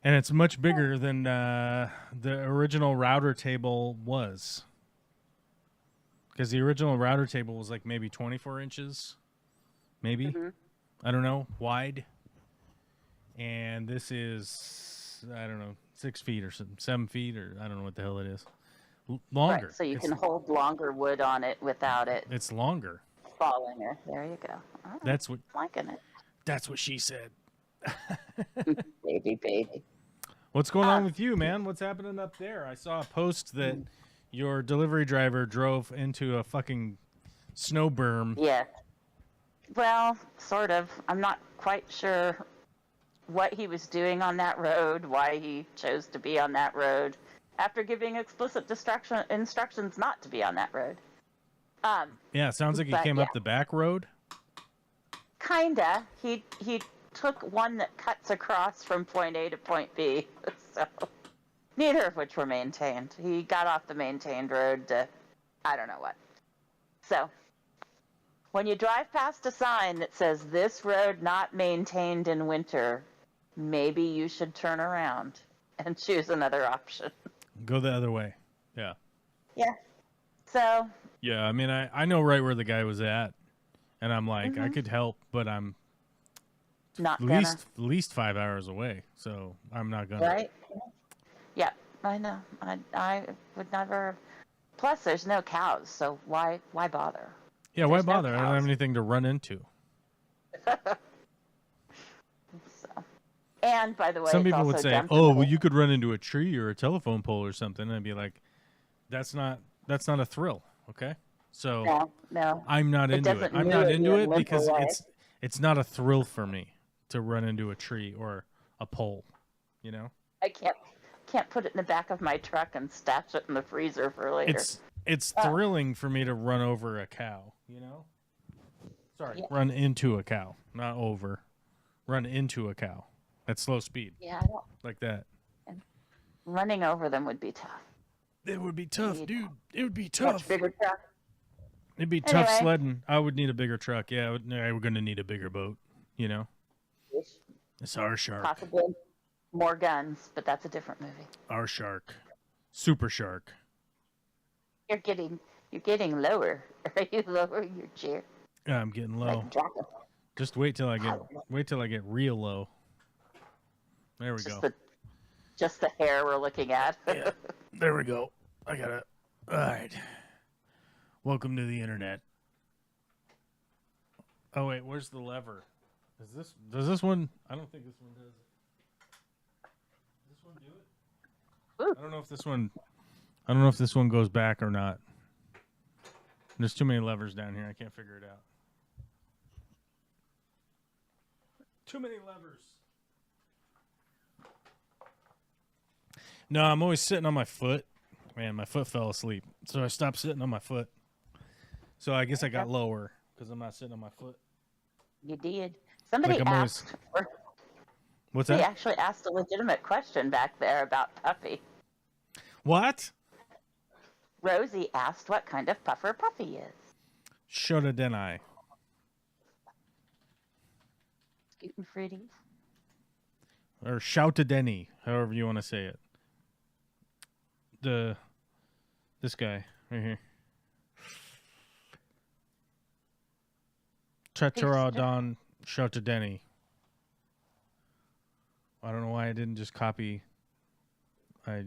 A: And it's much bigger than the original router table was. Because the original router table was like maybe 24 inches. Maybe. Mm-hmm. I don't know. Wide. And this is, I don't know, 6 feet or 7 feet, or I don't know what the hell it is. Longer.
B: Right, so you can hold longer wood on it without it.
A: It's longer.
B: Falling there. There you go. Oh,
A: that's what.
B: Liking it.
A: That's what she said.
B: baby.
A: What's going on with you, man? What's happening up there? I saw a post that your delivery driver drove into a fucking snow berm.
B: Yeah. Well, sort of. I'm not quite sure what he was doing on that road, why he chose to be on that road, after giving explicit instructions not to be on that road.
A: Yeah, sounds like he came up the back road.
B: Kinda. He took one that cuts across from point A to point B. So neither of which were maintained. He got off the maintained road to I don't know what. So when you drive past a sign that says this road not maintained in winter, maybe you should turn around and choose another option.
A: Go the other way. Yeah.
B: Yeah. So.
A: Yeah, I mean, I know right where the guy was at, and I'm like, I could help, but I'm
B: not
A: at least 5 hours away, so I'm not gonna.
B: Right. Yeah, I know. I would never. Plus, there's no cows, so why bother?
A: Yeah, why bother? I don't have anything to run into.
B: So. And by the way,
A: some people would say,
B: "Oh,
A: well, you could run into a tree or a telephone pole or something," and I'd be like, "That's not a thrill." Okay, so
B: no,
A: I'm not into it. I'm not into it because it's not a thrill for me to run into a tree or a pole. You know,
B: I can't put it in the back of my truck and stash it in the freezer for later.
A: It's thrilling for me to run over a cow. You know, run into a cow, not over. Run into a cow at slow speed.
B: Yeah, I don't
A: like that.
B: And running over them would be tough.
A: It would be tough, dude. It would be tough.
B: Much bigger truck.
A: It'd be tough sledding. I would need a bigger truck. Yeah, we're going to need a bigger boat, you know? It's our shark.
B: Possibly more guns, but that's a different movie.
A: Our shark. Super shark.
B: You're getting lower. Are you lowering your chair?
A: Yeah, I'm getting low. Just wait till I get real low. There we go.
B: Just the hair we're looking at.
A: Yeah. There we go. I got it. All right. Welcome to the internet. Oh wait, where's the lever? Does this one? I don't think this one does it. Does this one do it?
B: Ooh.
A: I don't know if this one goes back or not. There's too many levers down here. I can't figure it out. Too many levers. No, I'm always sitting on my foot. Man, my foot fell asleep. So I stopped sitting on my foot. So I guess I got lower because I'm not sitting on my foot.
B: You did. Somebody asked.
A: What's that?
B: They actually asked a legitimate question back there about Puffy.
A: What?
B: Rosie asked what kind of puffer Puffy is.
A: Shodadenai.
B: Scootin' Fruities.
A: Or Shoutadeni, however you want to say it. This guy right here. Tetraodon Shoutadeni. I don't know why I didn't just copy. I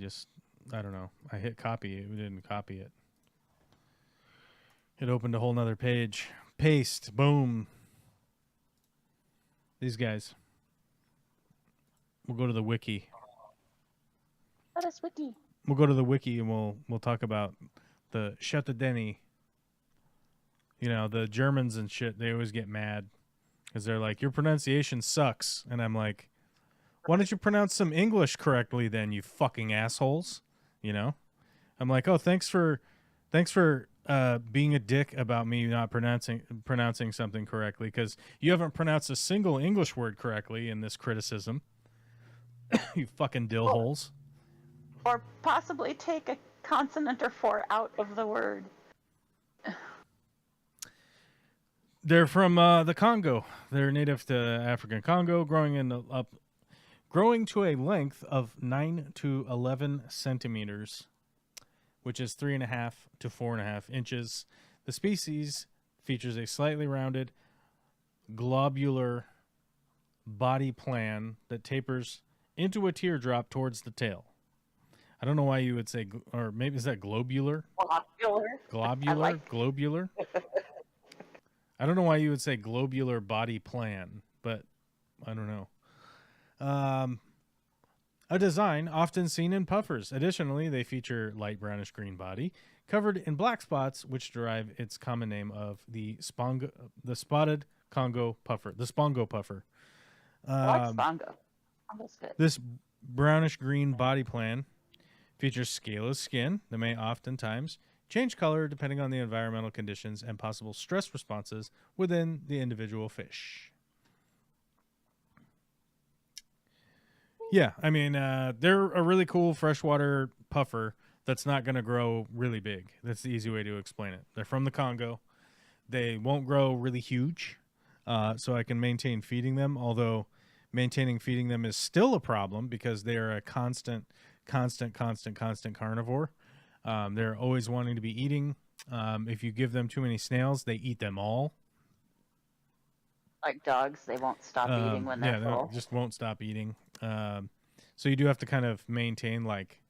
A: don't know. I hit copy. It didn't copy it. It opened a whole nother page. Paste. Boom. These guys. We'll go to the wiki.
B: What is wiki?
A: we'll go to the wiki and we'll talk about the Schattadeni. You know, the Germans and shit, they always get mad because they're like, your pronunciation sucks. And I'm like, why don't you pronounce some English correctly then, you fucking assholes? You know? I'm like, oh, thanks for being a dick about me not pronouncing something correctly, because you haven't pronounced a single English word correctly in this criticism. You fucking dill holes.
B: Or possibly take a consonant or four out of the word.
A: They're from the Congo. They're native to African Congo, growing to a length of 9 to 11 centimeters, which is 3.5 to 4.5 inches. The species features a slightly rounded, globular body plan that tapers into a teardrop towards the tail. I don't know why you would say, or maybe is that globular? Globular. I don't know why you would say globular body plan, but I don't know. A design often seen in puffers. Additionally, they feature light brownish green body covered in black spots, which derive its common name of the spotted Congo puffer, the spongo puffer.
B: I like spongo. Spongo's good.
A: This brownish green body plan features scaleless skin that may oftentimes change color depending on the environmental conditions and possible stress responses within the individual fish. Yeah, I mean, they're a really cool freshwater puffer that's not going to grow really big. That's the easy way to explain it. They're from the Congo. They won't grow really huge, so I can maintain feeding them, although maintaining feeding them is still a problem because they are a constant carnivore. They're always wanting to be eating. If you give them too many snails, they eat them all.
B: Like dogs, they won't stop eating when they're full.
A: They just won't stop eating. So you do have to kind of maintain like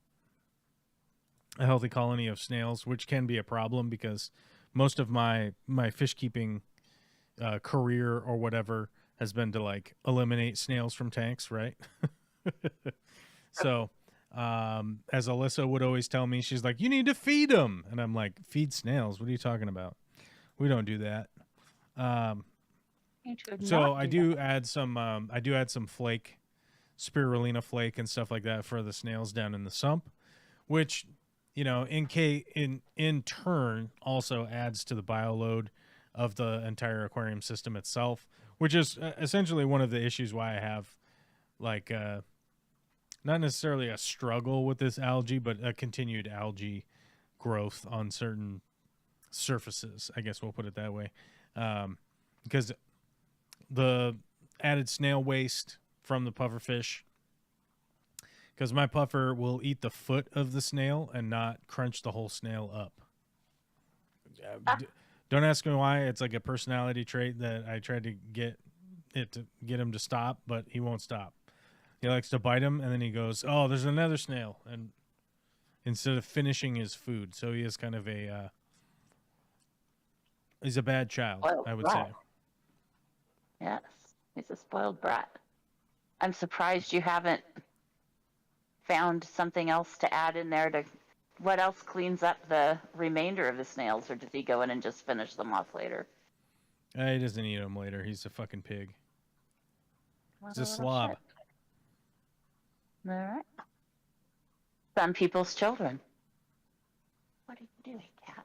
A: a healthy colony of snails, which can be a problem because most of my fish keeping career or whatever has been to like eliminate snails from tanks, right? So as Alyssa would always tell me, she's like, you need to feed them. And I'm like, feed snails? What are you talking about? We don't do that. So I do add some flake, spirulina flake and stuff like that for the snails down in the sump, which, you know, in turn also adds to the bioload of the entire aquarium system itself, which is essentially one of the issues why I have like not necessarily a struggle with this algae, but a continued algae growth on certain surfaces. I guess we'll put it that way. Because the added snail waste from the pufferfish, because my puffer will eat the foot of the snail and not crunch the whole snail up. Don't ask me why. It's like a personality trait that I tried to get him to stop, but he won't stop. He likes to bite him, and then he goes, oh, there's another snail, and instead of finishing his food. So he is kind of he's a bad child, I would say.
B: Yes, he's a spoiled brat. I'm surprised you haven't found something else to add in there. What else cleans up the remainder of the snails, or does he go in and just finish them off later?
A: He doesn't eat them later. He's a fucking pig. He's a slob.
B: Shit. All right. Some people's children. What are you doing, cat?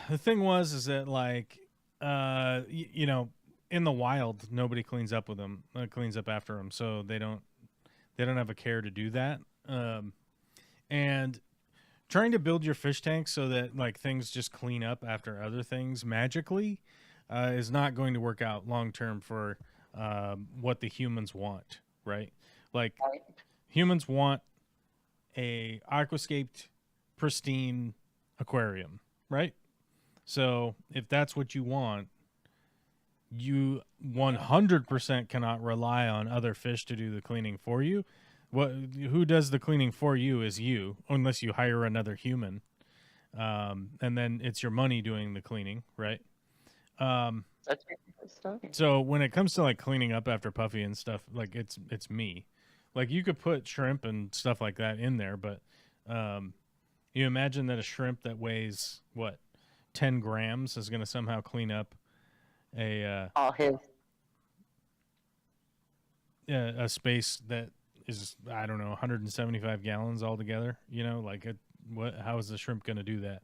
A: The thing is that like, you know, in the wild, nobody cleans up with them, cleans up after them. So they don't have a care to do that. And trying to build your fish tank so that like things just clean up after other things magically, is not going to work out long-term for, what the humans want. Right. Like humans want a aquascaped, pristine aquarium. Right. So if that's what you want, you 100% cannot rely on other fish to do the cleaning for you. Who does the cleaning for you is you, unless you hire another human. And then it's your money doing the cleaning. Right.
B: Such a story.
A: So when it comes to like cleaning up after Puffy and stuff, like it's me. Like you could put shrimp and stuff like that in there, but you imagine that a shrimp that weighs what 10 grams is going to somehow clean up
B: All his.
A: a space that is, I don't know, 175 gallons altogether. You know, like how is the shrimp going to do that?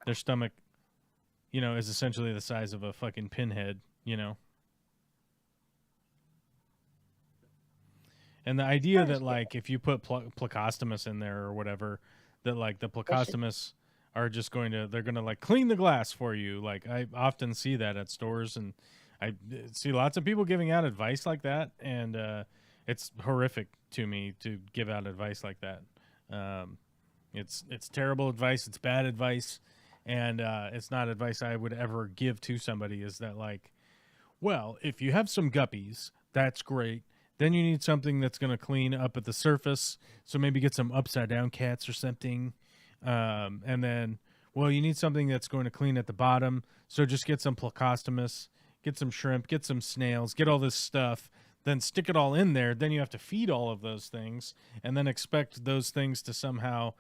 A: Their stomach, you know, is essentially the size of a fucking pinhead. You know. And the idea that, like, if you put Plecostomus in there or whatever, that, like, the Plecostomus are just they're going to, like, clean the glass for you. Like, I often see that at stores, and I see lots of people giving out advice like that, and it's horrific to me to give out advice like that. It's terrible advice. It's bad advice, and it's not advice I would ever give to somebody, is that, like, well, if you have some guppies, that's great. Then you need something that's going to clean up at the surface. So maybe get some upside down cats or something. And then, well, you need something that's going to clean at the bottom. So just get some Plecostomus, get some shrimp, get some snails, get all this stuff, then stick it all in there. Then you have to feed all of those things and then expect those things to somehow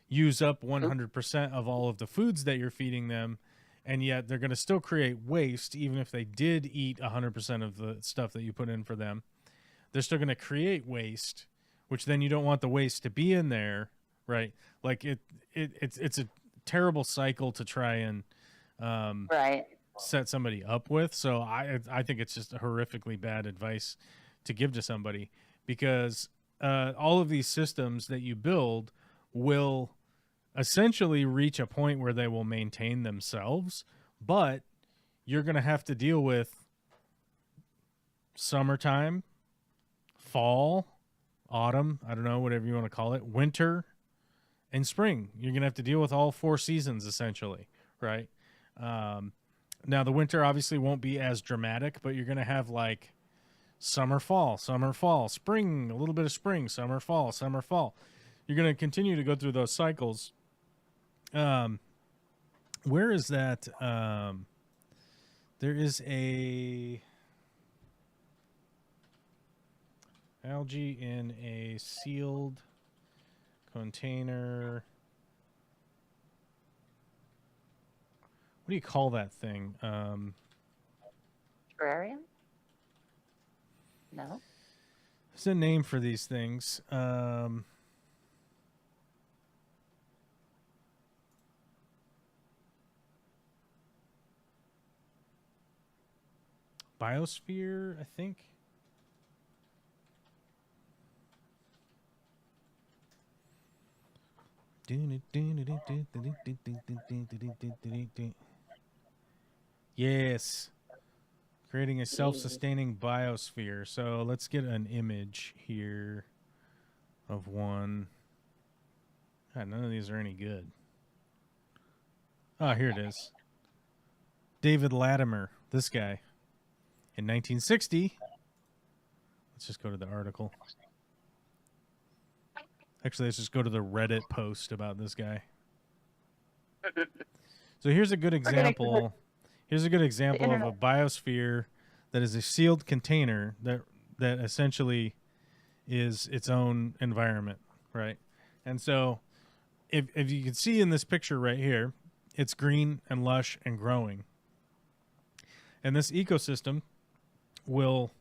A: use up 100% of all of the foods that you're feeding them. And yet they're going to still create waste, even if they did eat 100% of the stuff that you put in for them. They're still going to create waste, which then you don't want the waste to be in there, right? Like it's a terrible cycle to try and set somebody up with. So I think it's just horrifically bad advice to give to somebody, because all of these systems that you build will essentially reach a point where they will maintain themselves, but you're going to have to deal with summertime, fall, autumn, I don't know, whatever you want to call it, winter, and spring. You're going to have to deal with all 4 seasons, essentially, right? Now, the winter obviously won't be as dramatic, but you're going to have, like, summer, fall, spring, a little bit of spring, summer, fall. You're going to continue to go through those cycles. Where is that? There is a algae in a sealed container. What do you call that thing?
B: Terrarium? No.
A: There's a name for these things. Biosphere, I think. Yes. Creating a self-sustaining biosphere. So let's get an image here of one. God, none of these are any good. Oh, here it is. David Latimer, this guy. In 1960. Let's just go to the article. Actually, let's just go to the Reddit post about this guy. So here's a good example. Here's a good example of a biosphere that is a sealed container that essentially is its own environment, right? And so if you can see in this picture right here, it's green and lush and growing. And this ecosystem will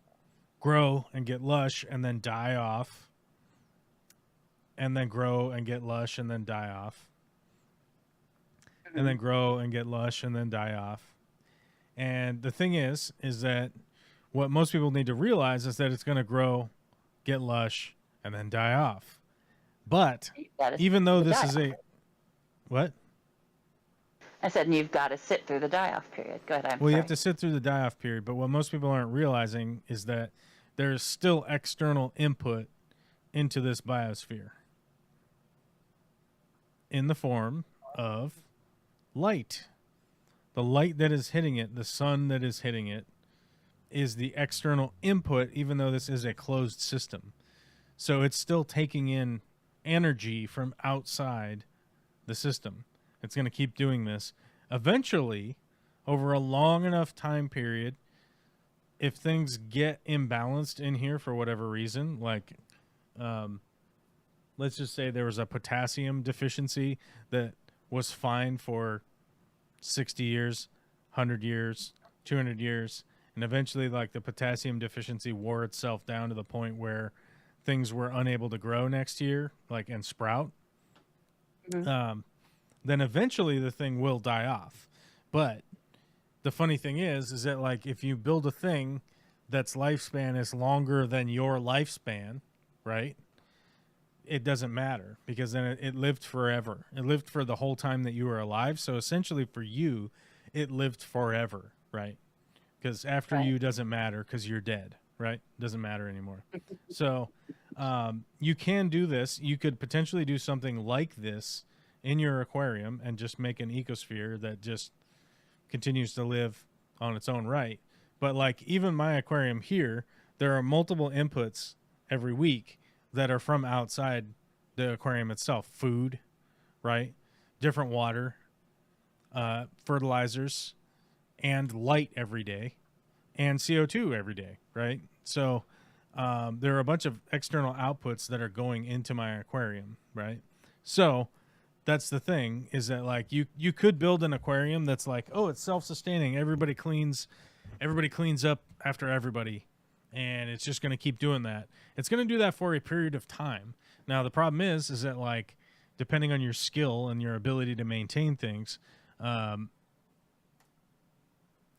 A: grow and get lush and then die off, and then grow and get lush and then die off, and then grow and get lush and then die off. And the thing is that what most people need to realize is that it's going to grow, get lush, and then die off. But even though this is a... What?
B: I said, you've got to sit through the die-off period. Go ahead.
A: You have to sit through the die-off period, but what most people aren't realizing is that there's still external input into this biosphere in the form of light. The light that is hitting it, the sun that is hitting it, is the external input, even though this is a closed system. So it's still taking in energy from outside the system. It's going to keep doing this. Eventually, over a long enough time period, if things get imbalanced in here for whatever reason, like let's just say there was a potassium deficiency that was fine for 60 years, 100 years, 200 years, and eventually like the potassium deficiency wore itself down to the point where things were unable to grow next year, like, and sprout, then eventually the thing will die off. But the funny thing is that like if you build a thing that's lifespan is longer than your lifespan, right? It doesn't matter because then it lived forever. It lived for the whole time that you were alive. So essentially for you, it lived forever, right? Because after you doesn't matter because you're dead, right? Doesn't matter anymore. So you can do this. You could potentially do something like this in your aquarium and just make an ecosphere that just continues to live on its own right. But like even my aquarium here, there are multiple inputs every week that are from outside the aquarium itself. Food, right? Different water, fertilizers, and light every day, and CO2 every day, right? So there are a bunch of external outputs that are going into my aquarium, right? So that's the thing, is that like you could build an aquarium that's like, oh, it's self-sustaining. Everybody cleans up after everybody, and it's just going to keep doing that. It's going to do that for a period of time. Now, the problem is that like, depending on your skill and your ability to maintain things,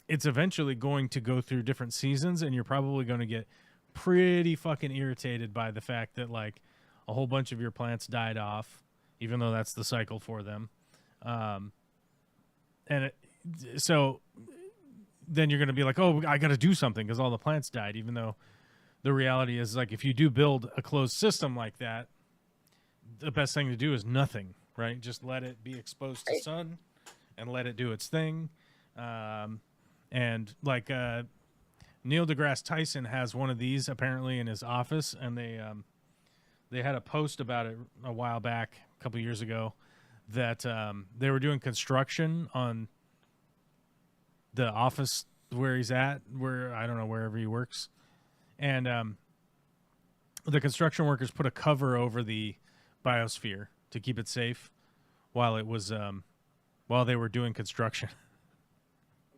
A: it's eventually going to go through different seasons, and you're probably going to get pretty fucking irritated by the fact that like a whole bunch of your plants died off, even though that's the cycle for them. So then you're going to be like, oh, I got to do something because all the plants died, even though the reality is like if you do build a closed system like that, the best thing to do is nothing, right? Just let it be exposed to sun and let it do its thing. And like Neil deGrasse Tyson has one of these apparently in his office, and they had a post about it a while back, a couple years ago, that they were doing construction on the office where he's at, where I don't know, wherever he works, and the construction workers put a cover over the biosphere to keep it safe while it was while they were doing construction.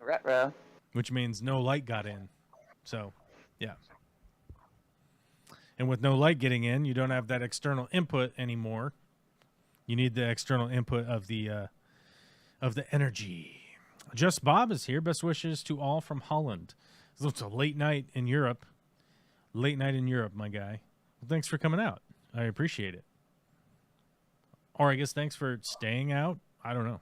B: Retro.
A: Which means no light got in. So, yeah. And with no light getting in, you don't have that external input anymore. You need the external input of the energy. Just Bob is here. Best wishes to all from Holland. It's a late night in Europe. Late night in Europe, my guy. Well, thanks for coming out. I appreciate it. Or I guess thanks for staying out. I don't know.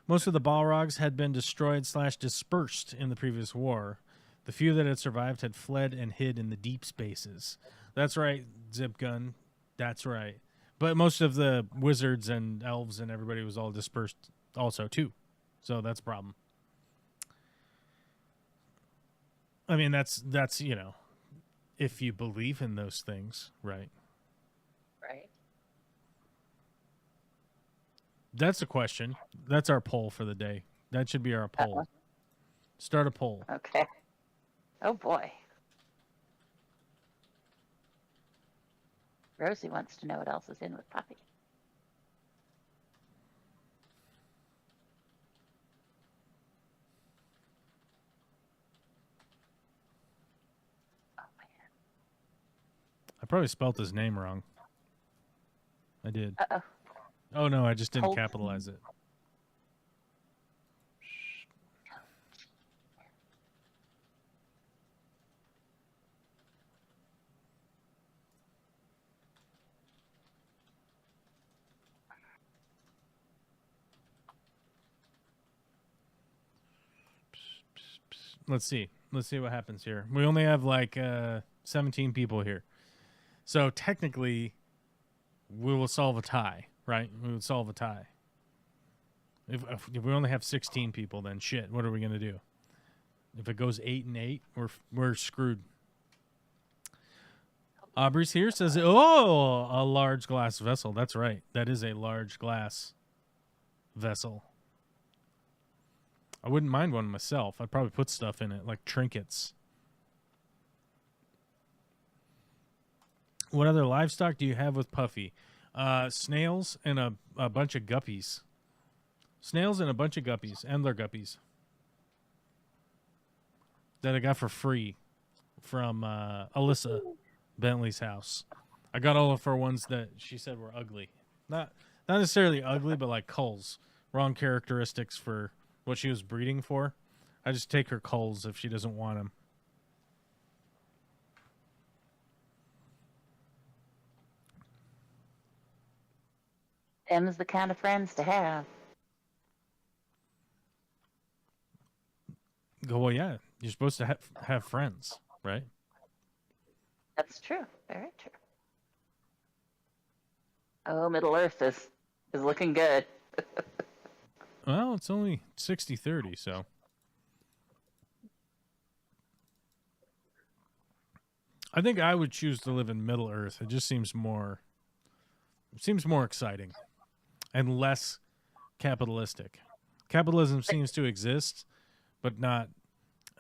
A: Most of the Balrogs had been destroyed/dispersed in the previous war. The few that had survived had fled and hid in the deep spaces. That's right, Zipgun. That's right. But most of the wizards and elves and everybody was all dispersed also, too. So that's a problem. I mean, that's you know, if you believe in those things, right?
B: Right.
A: That's a question. That's our poll for the day. That should be our poll. Start a poll.
B: Okay. Oh, boy. Rosie wants to know what else is in with Puppy. Oh, man.
A: I probably spelt his name wrong. I did.
B: Uh-oh.
A: Oh, no, I just didn't capitalize it. Let's see. Let's see what happens here. We only have like 17 people here. So technically, we will solve a tie, right? We would solve a tie. If we only have 16 people, then shit, what are we going to do? If it goes 8-8, we're screwed. Aubrey's here, says, oh, a large glass vessel. That's right. That is a large glass vessel. I wouldn't mind one myself. I'd probably put stuff in it, like trinkets. What other livestock do you have with Puffy? Snails and a bunch of guppies. Snails and a bunch of guppies, Endler guppies. That I got for free from Alyssa Bentley's house. I got all of her ones that she said were ugly. Not necessarily ugly, but like culls. Wrong characteristics for what she was breeding for. I just take her culls if she doesn't want them.
B: Them's the kind of friends to have.
A: Well, yeah. You're supposed to have friends, right?
B: That's true. Very true. Oh, Middle Earth is looking good.
A: Well, it's only 60-30, so. I think I would choose to live in Middle Earth. It just seems more exciting and less capitalistic. Capitalism seems to exist, but not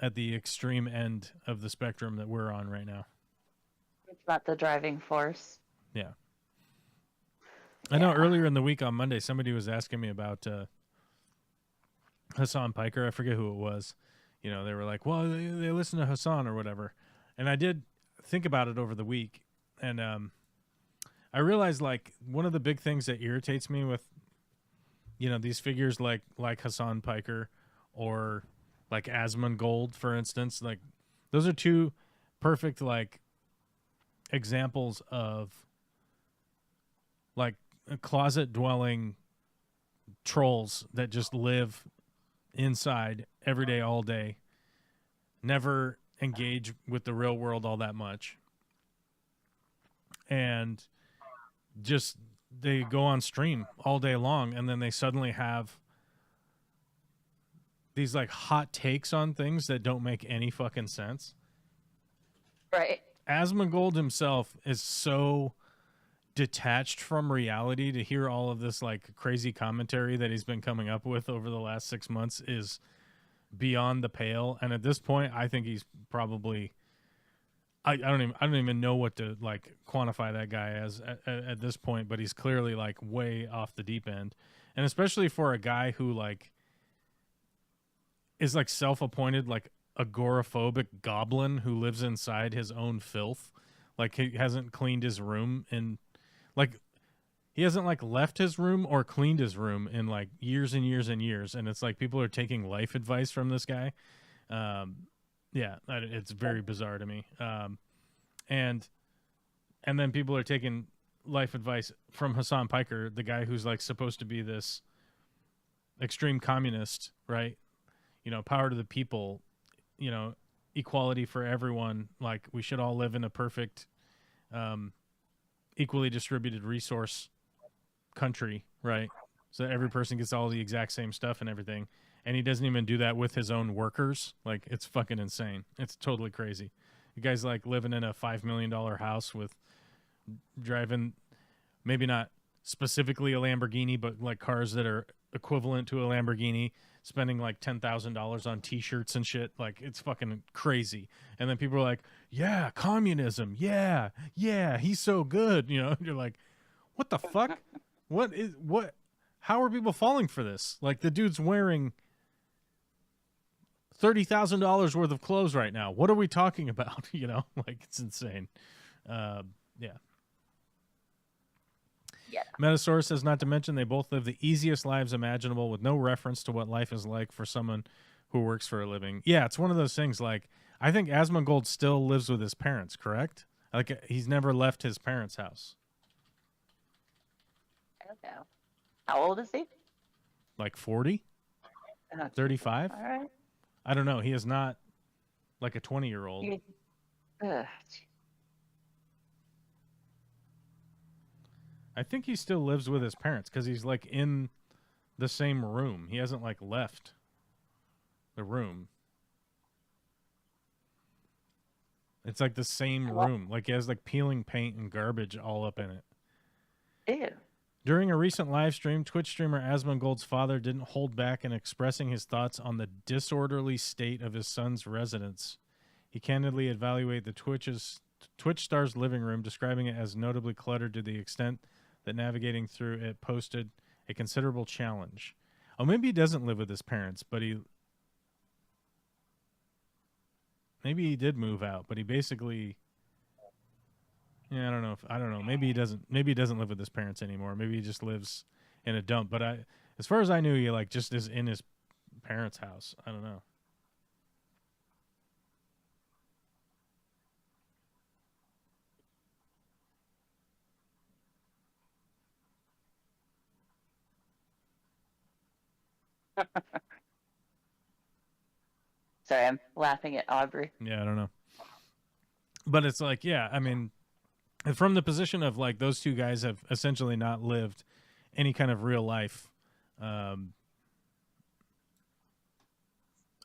A: at the extreme end of the spectrum that we're on right now.
B: It's not the driving force.
A: Yeah. I know earlier in the week on Monday, somebody was asking me about Hassan Piker. I forget who it was. You know, they were like, well, they listen to Hassan or whatever. And I did think about it over the week. And I realized, like, one of the big things that irritates me with, you know, these figures like Hassan Piker or like Asmongold, for instance, like, those are two perfect, like, examples of, like, closet-dwelling trolls that just live inside every day, all day, never engage with the real world all that much, and just they go on stream all day long, and then they suddenly have these like hot takes on things that don't make any fucking sense.
B: Right.
A: Asmongold himself is so detached from reality. To hear all of this like crazy commentary that he's been coming up with over the last 6 months is beyond the pale. And at this point, I think he's probably I don't even know what to like quantify that guy as at this point, but he's clearly like way off the deep end. And especially for a guy who like is like self-appointed like agoraphobic goblin who lives inside his own filth. Like he hasn't cleaned his room in like he hasn't like left his room or cleaned his room in like years and years and years. And it's like people are taking life advice from this guy. Yeah, it's very bizarre to me. And then people are taking life advice from Hassan Piker, the guy who's like supposed to be this extreme communist, right? You know, power to the people, you know, equality for everyone. Like we should all live in a perfect, equally distributed resource country, right? So every person gets all the exact same stuff and everything. And he doesn't even do that with his own workers. Like, it's fucking insane. It's totally crazy. You guys like living in a $5 million house with driving, maybe not specifically a Lamborghini, but like cars that are equivalent to a Lamborghini, spending like $10,000 on t-shirts and shit. Like, it's fucking crazy. And then people are like, yeah, communism. Yeah, he's so good. You know, you're like, what the fuck? What? How are people falling for this? Like, the dude's wearing $30,000 worth of clothes right now. What are we talking about? You know, like, it's insane. Yeah. Metasaurus says, not to mention they both live the easiest lives imaginable with no reference to what life is like for someone who works for a living. Yeah, it's one of those things. Like, I think Asmongold still lives with his parents, correct? Like, he's never left his parents' house.
B: I don't know. How old is he?
A: Like 40? 35?
B: All right.
A: I don't know. He is not like a 20-year-old. I think he still lives with his parents because he's like in the same room. He hasn't like left the room. It's like the same room. Like he has like peeling paint and garbage all up in it.
B: Ew.
A: During a recent live stream, Twitch streamer Asmongold's father didn't hold back in expressing his thoughts on the disorderly state of his son's residence. He candidly evaluated the Twitch star's living room, describing it as notably cluttered to the extent that navigating through it posted a considerable challenge. Oh, maybe he doesn't live with his parents, but maybe he did move out, but he basically, yeah, I don't know. Maybe he doesn't live with his parents anymore. Maybe he just lives in a dump. But as far as I knew, he like just is in his parents' house. I don't know.
B: Sorry, I'm laughing at Aubrey.
A: Yeah, I don't know. But it's like, yeah, I mean, from the position of like those two guys have essentially not lived any kind of real life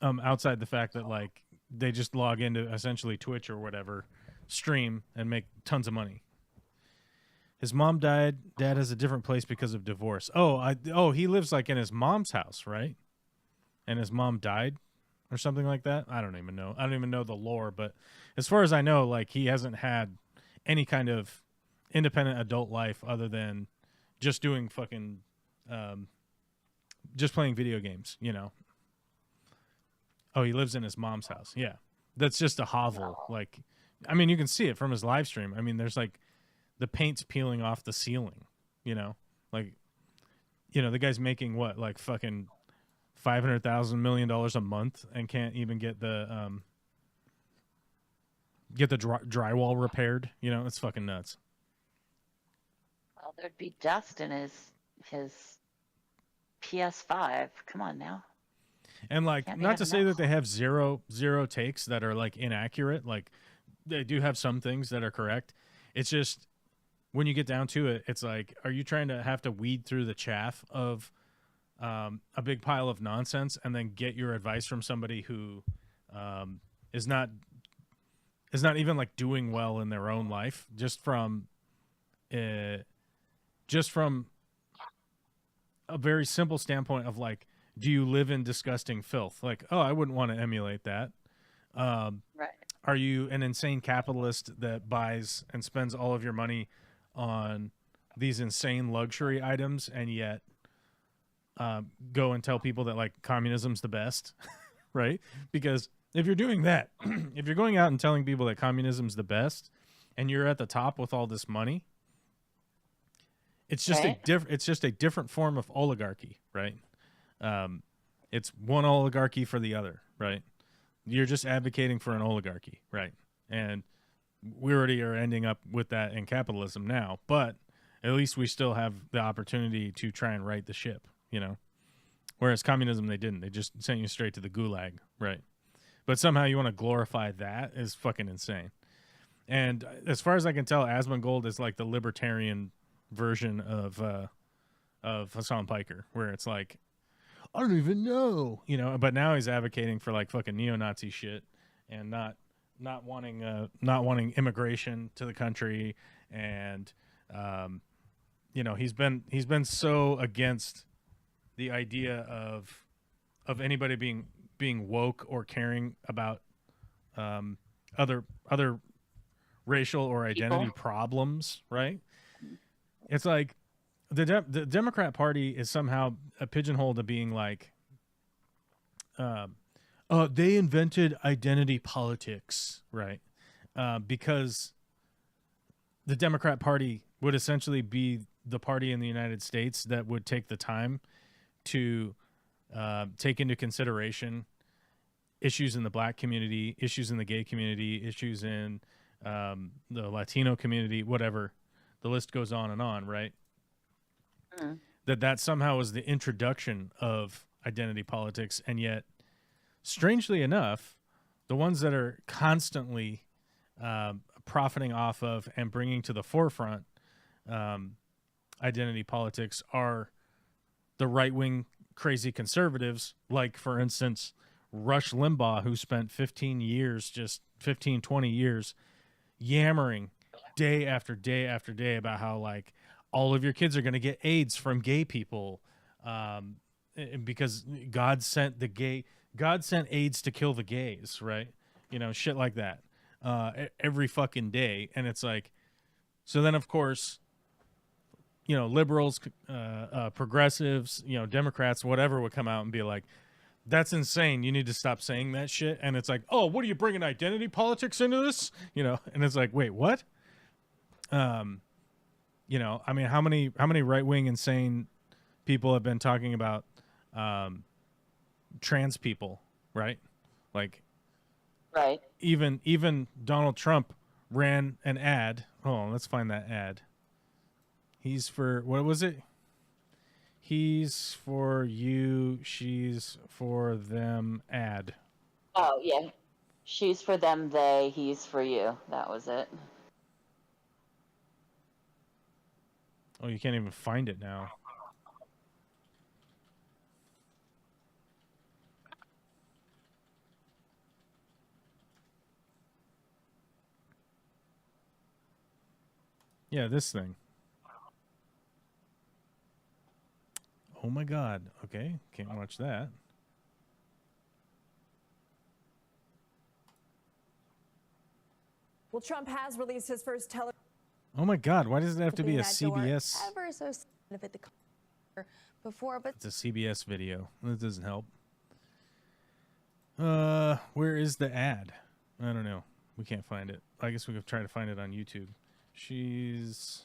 A: outside the fact that like they just log into essentially Twitch or whatever, stream, and make tons of money. His mom died. Dad has a different place because of divorce. He lives like in his mom's house, right? And his mom died or something like that. I don't even know. I don't even know the lore, but as far as I know, like he hasn't had any kind of independent adult life other than just doing fucking just playing video games, you know. Oh, he lives in his mom's house. Yeah. That's just a hovel. Like, I mean, you can see it from his live stream. I mean, there's like the paint's peeling off the ceiling, you know, like, you know, the guy's making what, like fucking $500,000 million a month and can't even get the drywall repaired. You know, it's fucking nuts.
B: Well, there'd be dust in his PS5. Come on now.
A: And like, not to say that they have zero takes that are like inaccurate. Like they do have some things that are correct. It's just when you get down to it, it's like, are you trying to have to weed through the chaff of a big pile of nonsense and then get your advice from somebody who is not even like doing well in their own life, just from a very simple standpoint of like, do you live in disgusting filth? Like, oh, I wouldn't want to emulate that.
B: Right.
A: Are you an insane capitalist that buys and spends all of your money on these insane luxury items and yet go and tell people that like communism's the best, right? Because if you're doing that, if you're going out and telling people that communism's the best and you're at the top with all this money, it's just it's just a different form of oligarchy, right? It's one oligarchy for the other, right? You're just advocating for an oligarchy, right? And we already are ending up with that in capitalism now, but at least we still have the opportunity to try and right the ship, you know? Whereas communism, they didn't. They just sent you straight to the gulag, right? But somehow you want to glorify that is fucking insane. And as far as I can tell, Asmongold is like the libertarian version of Hassan Piker, where it's like, I don't even know, you know. But now he's advocating for like fucking neo-Nazi shit and not wanting immigration to the country, and you know, he's been so against the idea of anybody being woke or caring about other racial or identity problems, right? It's like the Democrat Party is somehow a pigeonhole to being like, they invented identity politics, right? Because the Democrat Party would essentially be the party in the United States that would take the time to take into consideration issues in the black community, issues in the gay community, issues in the Latino community, whatever. The list goes on, right? Mm. That somehow was the introduction of identity politics, and yet, strangely enough, the ones that are constantly profiting off of and bringing to the forefront identity politics are the right-wing crazy conservatives, like, for instance, Rush Limbaugh, who spent 20 years yammering day after day after day about how, like, all of your kids are going to get AIDS from gay people, because God sent AIDS to kill the gays, right? You know, shit like that, every fucking day. And it's like, so then of course, you know, liberals, progressives, you know, Democrats, whatever, would come out and be like, that's insane. You need to stop saying that shit. And it's like, oh, what are you bringing identity politics into this? You know, and it's like, wait, what? You know, I mean, how many right-wing insane people have been talking about trans people, right? Like,
B: Right.
A: Even Donald Trump ran an ad. Hold on, let's find that ad. He's for, what was it? He's for you, she's for them ad.
B: Oh, yeah. She's for them, they, he's for you. That was it.
A: Oh, you can't even find it now. Yeah, this thing. Oh my God. Okay, can't watch that.
C: Well, Trump has released his first television.
A: Oh my God, why does it have to be a CBS?
C: Ever so of it before, but
A: It's a CBS video. That doesn't help. Where is the ad? I don't know. We can't find it. I guess we could try to find it on YouTube. She's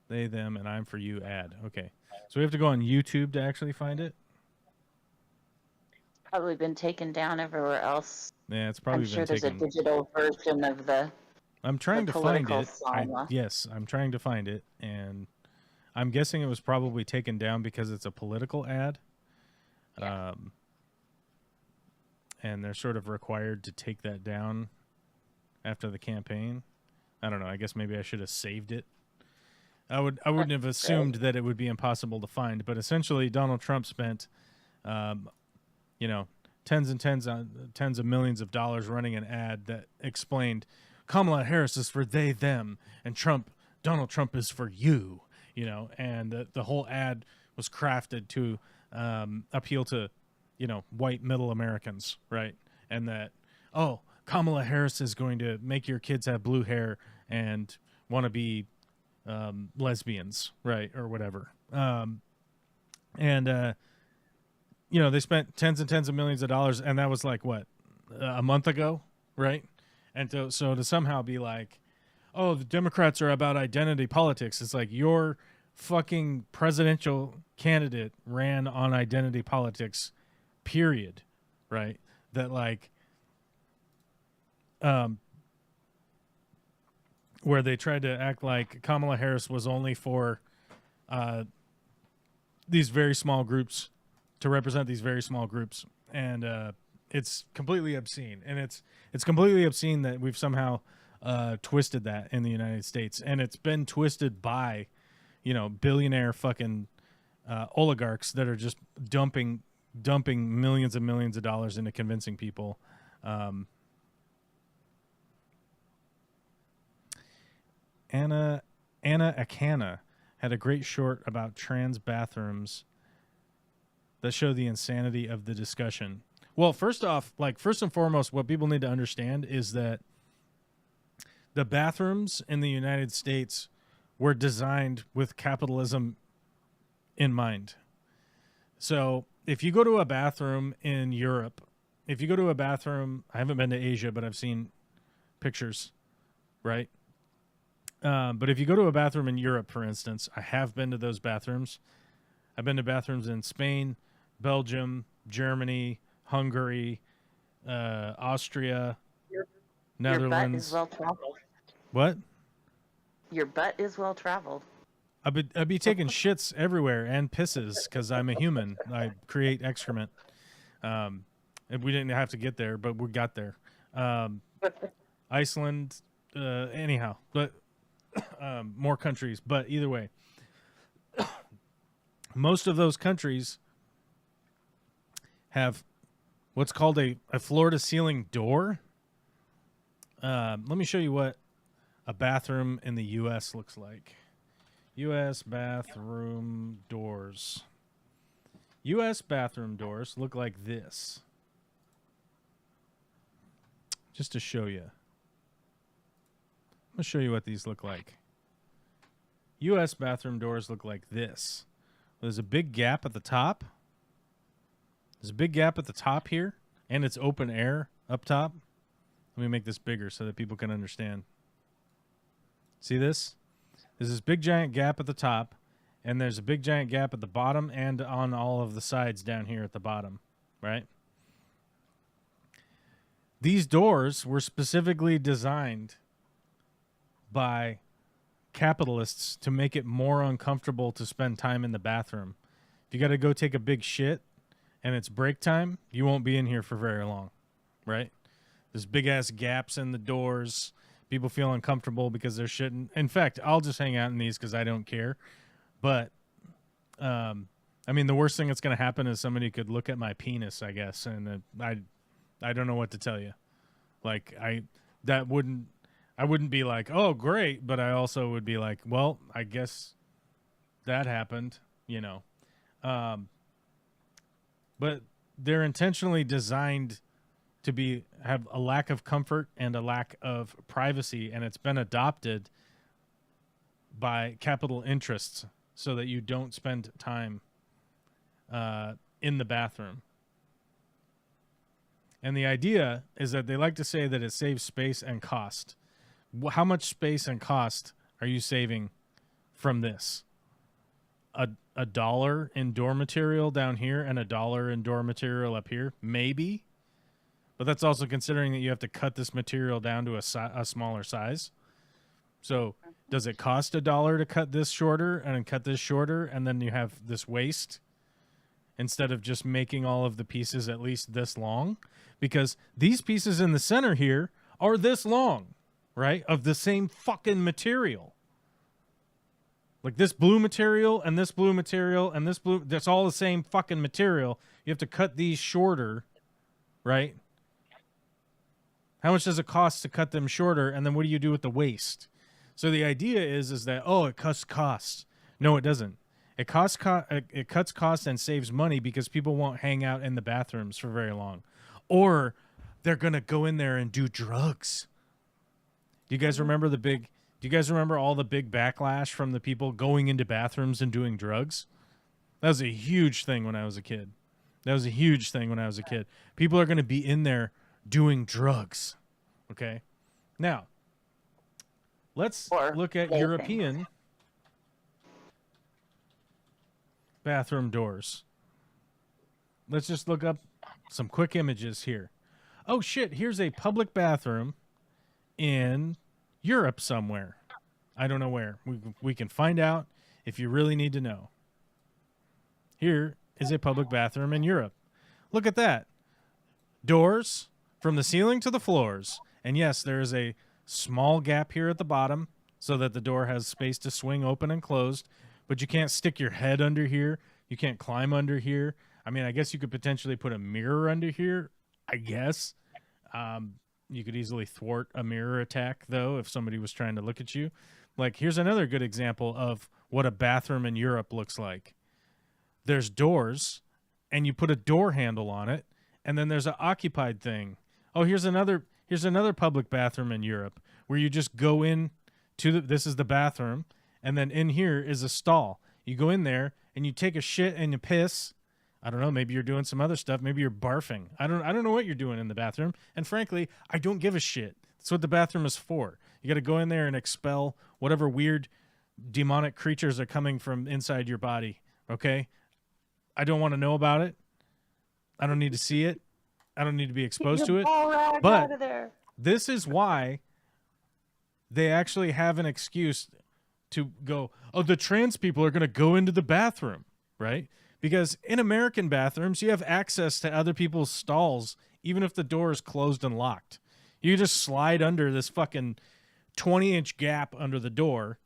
A: they, them, and I'm for you ad. Okay. So we have to go on YouTube to actually find it?
B: Probably been taken down everywhere else.
A: Yeah, it's probably
B: I'm sure
A: been
B: there's
A: taken.
B: a digital version of the.
A: I'm trying to find
B: political
A: it.
B: song.
A: Yes, I'm trying to find it, and I'm guessing it was probably taken down because it's a political ad.
B: Yeah.
A: And they're sort of required to take that down after the campaign. I don't know. I guess maybe I should have saved it. I wouldn't have assumed that it would be impossible to find, but essentially Donald Trump spent, you know, tens of millions of dollars running an ad that explained Kamala Harris is for they, them, and Donald Trump is for you, you know, and the whole ad was crafted to appeal to, you know, white middle Americans, right? And that, oh, Kamala Harris is going to make your kids have blue hair and want to be lesbians, right, or whatever. You know, they spent tens and tens of millions of dollars, and that was like what, a month ago, right? And so to somehow be like, oh, the Democrats are about identity politics. It's like your fucking presidential candidate ran on identity politics, period, right? That like, where they tried to act like Kamala Harris was only for these very small groups, to represent these very small groups, and it's completely obscene. And it's completely obscene that we've somehow twisted that in the United States, and it's been twisted by, you know, billionaire fucking oligarchs that are just dumping millions and millions of dollars into convincing people. Anna Akana had a great short about trans bathrooms that show the insanity of the discussion. Well, first off, like, first and foremost, what people need to understand is that the bathrooms in the United States were designed with capitalism in mind. So if you go to a bathroom in Europe, if you go to a bathroom, I haven't been to Asia, but I've seen pictures, right? But if you go to a bathroom in Europe, for instance, I have been to those bathrooms. I've been to bathrooms in Spain, Belgium, Germany, Hungary, Austria, Netherlands.
B: Your butt is well traveled.
A: What?
B: Your butt is well traveled.
A: I'd be taking shits everywhere and pisses because I'm a human. I create excrement. We didn't have to get there, but we got there. Iceland, anyhow, but more countries. But either way, most of those countries have what's called a floor-to-ceiling door. Let me show you what a bathroom in the U.S. looks like. U.S. bathroom doors. U.S. bathroom doors look like this. Just to show you. I'm going to show you what these look like. U.S. bathroom doors look like this. There's a big gap at the top. There's a big gap at the top here, and it's open air up top. Let me make this bigger so that people can understand. See this? There's this big giant gap at the top, and there's a big giant gap at the bottom and on all of the sides down here at the bottom, right? These doors were specifically designed by capitalists to make it more uncomfortable to spend time in the bathroom. If you got to go take a big shit and it's break time, you won't be in here for very long, right? There's big ass gaps in the doors. People feel uncomfortable because they're shitting. In fact, I'll just hang out in these because I don't care. But, I mean, the worst thing that's going to happen is somebody could look at my penis, I guess, and I don't know what to tell you. Like, I wouldn't be like, oh, great, but I also would be like, well, I guess that happened, you know. But they're intentionally designed to have a lack of comfort and a lack of privacy, and it's been adopted by capital interests so that you don't spend time in the bathroom. And the idea is that they like to say that it saves space and cost. How much space and cost are you saving from this? A dollar in door material down here and $1 in door material up here? Maybe. But that's also considering that you have to cut this material down to a smaller size. So does it cost $1 to cut this shorter and cut this shorter, and then you have this waste instead of just making all of the pieces at least this long? Because these pieces in the center here are this long, right? Of the same fucking material. Like this blue material and this blue material and this blue, that's all the same fucking material. You have to cut these shorter, right? How much does it cost to cut them shorter? And then what do you do with the waste? So the idea is that, oh, it cuts costs. No, it doesn't. It cuts costs and saves money because people won't hang out in the bathrooms for very long. Or they're going to go in there and do drugs. Do you guys remember all the big backlash from the people going into bathrooms and doing drugs? That was a huge thing when I was a kid. People are going to be in there doing drugs. Okay? Now, let's look at European bathroom doors. Let's just look up some quick images here. Oh shit, here's a public bathroom in Europe somewhere. I don't know where. We can find out if you really need to know. Here is a public bathroom in Europe. Look at that. Doors from the ceiling to the floors. And yes, there is a small gap here at the bottom so that the door has space to swing open and closed. But you can't stick your head under here. You can't climb under here. I mean, I guess you could potentially put a mirror under here, I guess. You could easily thwart a mirror attack, though, if somebody was trying to look at you. Like, here's another good example of what a bathroom in Europe looks like. There's doors, and you put a door handle on it, and then there's an occupied thing. Oh, here's another public bathroom in Europe where you just go in to this is the bathroom, and then in here is a stall. You go in there, and you take a shit and you piss. I don't know, maybe you're doing some other stuff. Maybe you're barfing. I don't know what you're doing in the bathroom. And frankly, I don't give a shit. That's what the bathroom is for. You got to go in there and expel whatever weird demonic creatures are coming from inside your body, okay? I don't want to know about it. I don't need to see it. I don't need to be exposed to it. But this is why they actually have an excuse to go, oh, the trans people are going to go into the bathroom, right? Because in American bathrooms, you have access to other people's stalls, even if the door is closed and locked. You just slide under this fucking 20-inch gap under the door.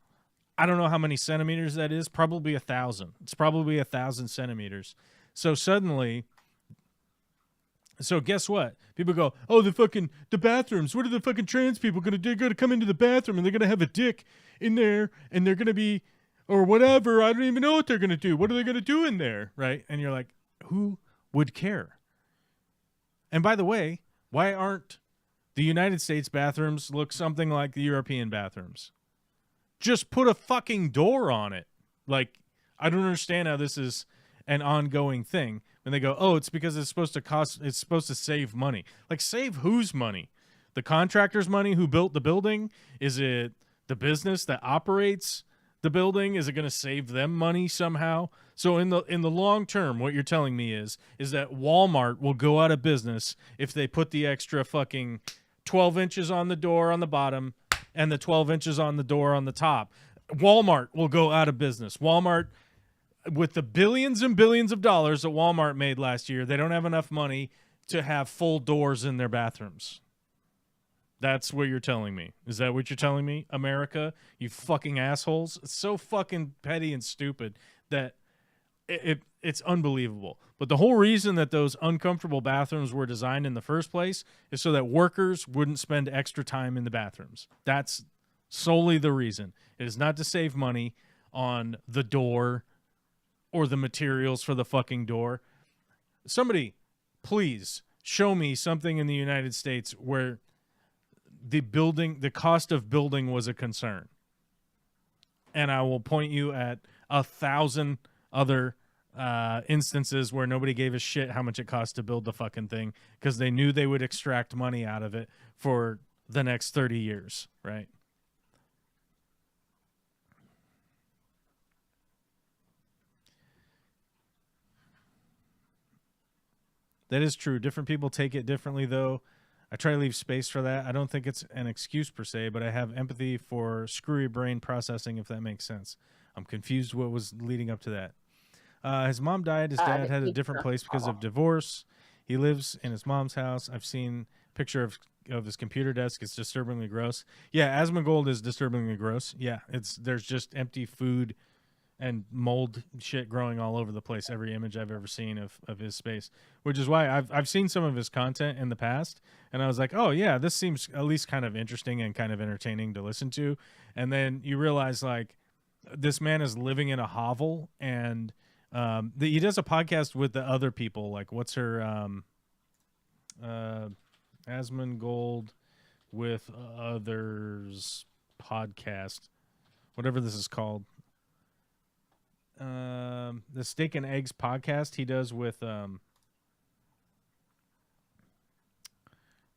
A: I don't know how many centimeters that is. Probably 1,000. It's probably 1,000 centimeters. So suddenly, So guess what? People go, oh, the bathrooms. What are the fucking trans people gonna do? They're gonna come into the bathroom and they're gonna have a dick in there and they're gonna be, or whatever. I don't even know what they're gonna do. What are they gonna do in there, right? And you're like, who would care? And by the way, why aren't the United States bathrooms look something like the European bathrooms? Just put a fucking door on it. Like, I don't understand how this is an ongoing thing. When they go, oh, it's because it's supposed to save money. Like, save whose money? The contractor's money who built the building? Is it the business that operates the building? Is it going to save them money somehow? So in the long term, what you're telling me is that Walmart will go out of business if they put the extra fucking 12 inches on the door on the bottom and the 12 inches on the door on the top. Walmart will go out of business. Walmart, with the billions and billions of dollars that Walmart made last year, they don't have enough money to have full doors in their bathrooms. That's what you're telling me. Is that what you're telling me, America? You fucking assholes. It's so fucking petty and stupid that it's unbelievable. But the whole reason that those uncomfortable bathrooms were designed in the first place is so that workers wouldn't spend extra time in the bathrooms. That's solely the reason. It is not to save money on the door or the materials for the fucking door. Somebody, please show me something in the United States where the cost of building was a concern. And I will point you at 1,000 other instances where nobody gave a shit how much it cost to build the fucking thing because they knew they would extract money out of it for the next 30 years, right? That is true. Different people take it differently, though. I try to leave space for that. I don't think it's an excuse per se, but I have empathy for screwy brain processing, if that makes sense. I'm confused what was leading up to that. His mom died. His dad had a different place because of divorce. He lives in his mom's house. I've seen a picture of his computer desk. It's disturbingly gross. Yeah, Asmongold is disturbingly gross. Yeah, there's just empty food and mold shit growing all over the place. Every image I've ever seen of his space, which is why I've seen some of his content in the past, and I was like, oh yeah, this seems at least kind of interesting and kind of entertaining to listen to. And then you realize like this man is living in a hovel, and he does a podcast with the other people. Like what's her Asmongold with others podcast, whatever this is called. The Steak and Eggs podcast he does with who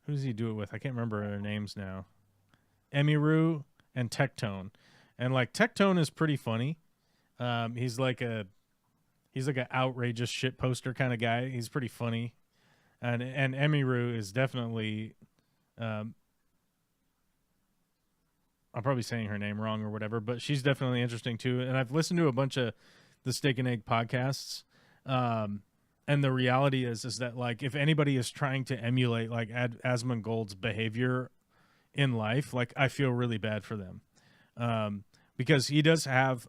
A: does he do it with? I can't remember their names now. Emiru and Tectone. And like Tectone is pretty funny. He's like an outrageous shit poster kind of guy. He's pretty funny. And Emiru is definitely I'm probably saying her name wrong or whatever, but she's definitely interesting too. And I've listened to a bunch of the Steak and Egg podcasts. And the reality is that like, if anybody is trying to emulate like Asmongold's behavior in life, like I feel really bad for them. Because he does have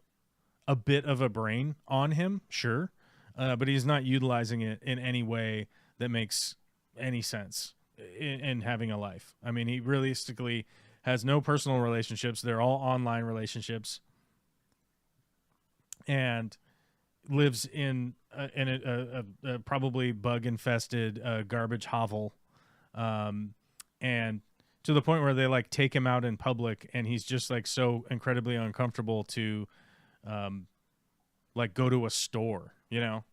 A: a bit of a brain on him, sure. But he's not utilizing it in any way that makes any sense in having a life. I mean, he realistically has no personal relationships. They're all online relationships, and lives in a probably bug-infested garbage hovel, and to the point where they like take him out in public, and he's just like so incredibly uncomfortable to, like go to a store, you know,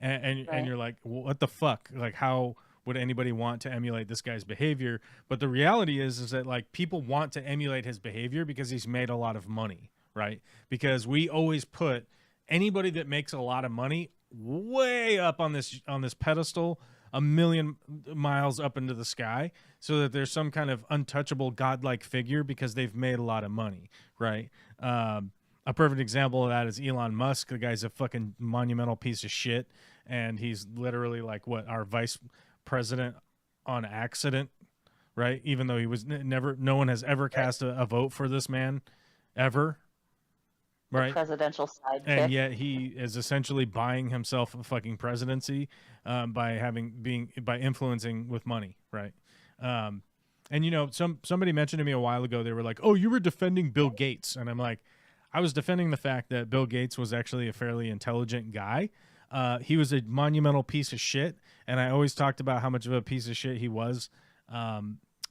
A: and you're like, what the fuck? Like, how would anybody want to emulate this guy's behavior? But the reality is that like people want to emulate his behavior because he's made a lot of money, right? Because we always put anybody that makes a lot of money way up on this pedestal, a million miles up into the sky, so that there's some kind of untouchable godlike figure because they've made a lot of money, right? A perfect example of that is Elon Musk. The guy's a fucking monumental piece of shit, and he's literally like what, our vice president on accident, right? Even though he was never, no one has ever cast a vote for this man ever. right?
B: Presidential
A: And
B: sidekick.
A: yet he is essentially buying himself a fucking presidency by influencing with money, right? Um, and somebody mentioned to me a while ago, they were like, "Oh, you were defending Bill Gates," and I'm like, I was defending the fact that Bill Gates was actually a fairly intelligent guy. He was a monumental piece of shit, and I always talked about how much of a piece of shit he was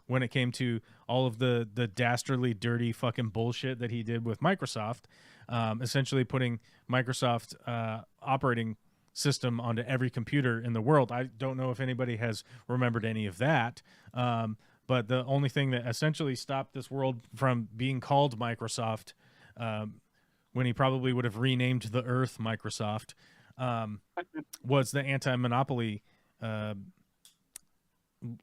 A: when it came to all of the dastardly, dirty fucking bullshit that he did with Microsoft, essentially putting Microsoft operating system onto every computer in the world. I don't know if anybody has remembered any of that, but the only thing that essentially stopped this world from being called Microsoft, when he probably would have renamed the Earth Microsoft, was the anti-monopoly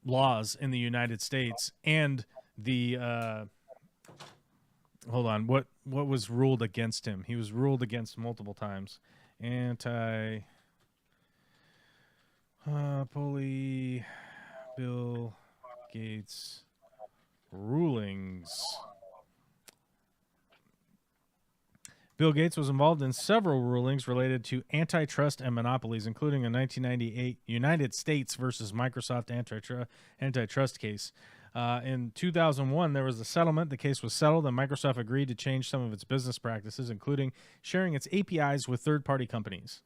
A: laws in the United States and the hold on, what was ruled against him? He was ruled against multiple times. Anti-monopoly Bill Gates rulings. Bill Gates was involved in several rulings related to antitrust and monopolies, including a 1998 United States versus Microsoft antitrust case. In 2001, there was a settlement. The case was settled, and Microsoft agreed to change some of its business practices, including sharing its APIs with third-party companies.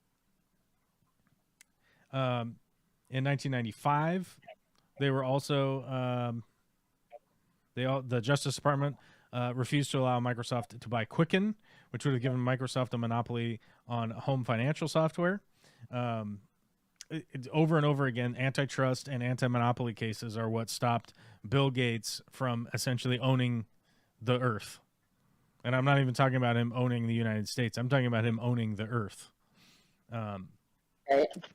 A: In 1995, they were also the Justice Department refused to allow Microsoft to buy Quicken, which would have given Microsoft a monopoly on home financial software. Over and over again, antitrust and anti-monopoly cases are what stopped Bill Gates from essentially owning the earth. And I'm not even talking about him owning the United States. I'm talking about him owning the earth.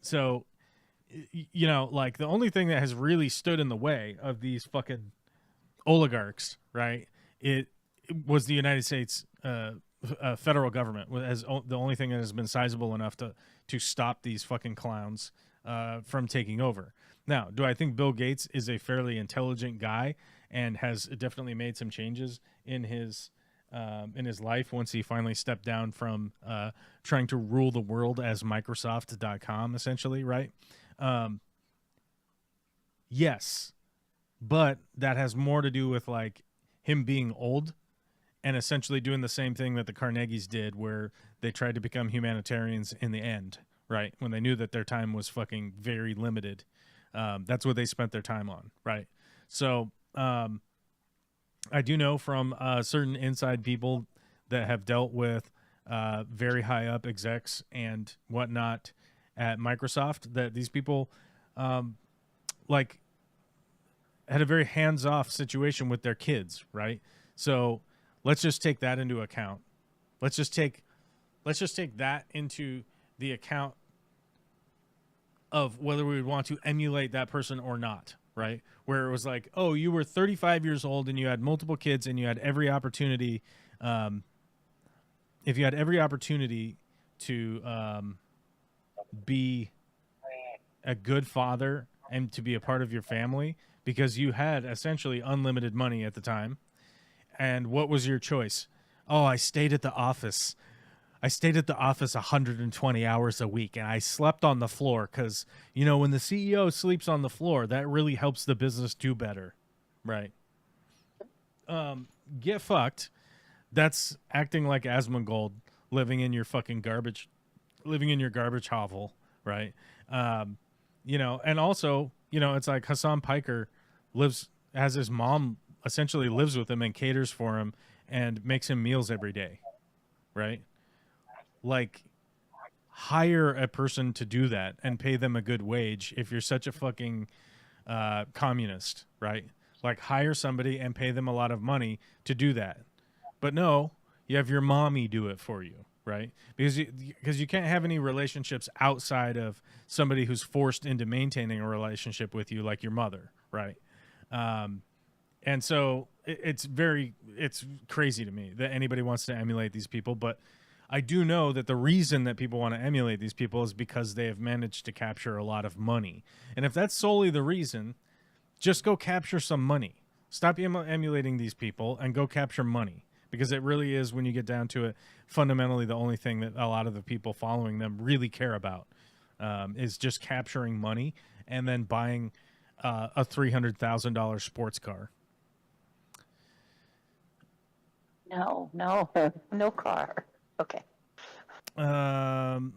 A: So, like the only thing that has really stood in the way of these fucking oligarchs, right, it was the United States federal government as the only thing that has been sizable enough to stop these fucking clowns from taking over. Now, do I think Bill Gates is a fairly intelligent guy and has definitely made some changes in his life once he finally stepped down from trying to rule the world as Microsoft.com, essentially, right? Yes, but that has more to do with like him being old and essentially doing the same thing that the Carnegies did, where they tried to become humanitarians in the end, right? When they knew that their time was fucking very limited. That's what they spent their time on, right? So I do know from certain inside people that have dealt with very high up execs and whatnot at Microsoft that these people like had a very hands-off situation with their kids, right? So let's just take that into account. Let's just take that into the account of whether we would want to emulate that person or not, right? Where it was like, oh, you were 35 years old and you had multiple kids and you had every opportunity. If you had every opportunity to be a good father and to be a part of your family because you had essentially unlimited money at the time. And what was your choice? Oh, I stayed at the office. 120 hours a week, and I slept on the floor because, when the CEO sleeps on the floor, that really helps the business do better, right? Get fucked. That's acting like Asmongold living in your garbage hovel, right? And also, it's like Hassan Piker has his mom essentially lives with him and caters for him and makes him meals every day, right? Like, hire a person to do that and pay them a good wage if you're such a fucking communist, right? Like, hire somebody and pay them a lot of money to do that. But no, you have your mommy do it for you, right? Because you can't have any relationships outside of somebody who's forced into maintaining a relationship with you, like your mother, right? And so it's crazy to me that anybody wants to emulate these people. But I do know that the reason that people want to emulate these people is because they have managed to capture a lot of money. And if that's solely the reason, just go capture some money. Stop emulating these people and go capture money. because it really is, when you get down to it, fundamentally the only thing that a lot of the people following them really care about is just capturing money and then buying a $300,000 sports car.
B: No car. Okay.
A: The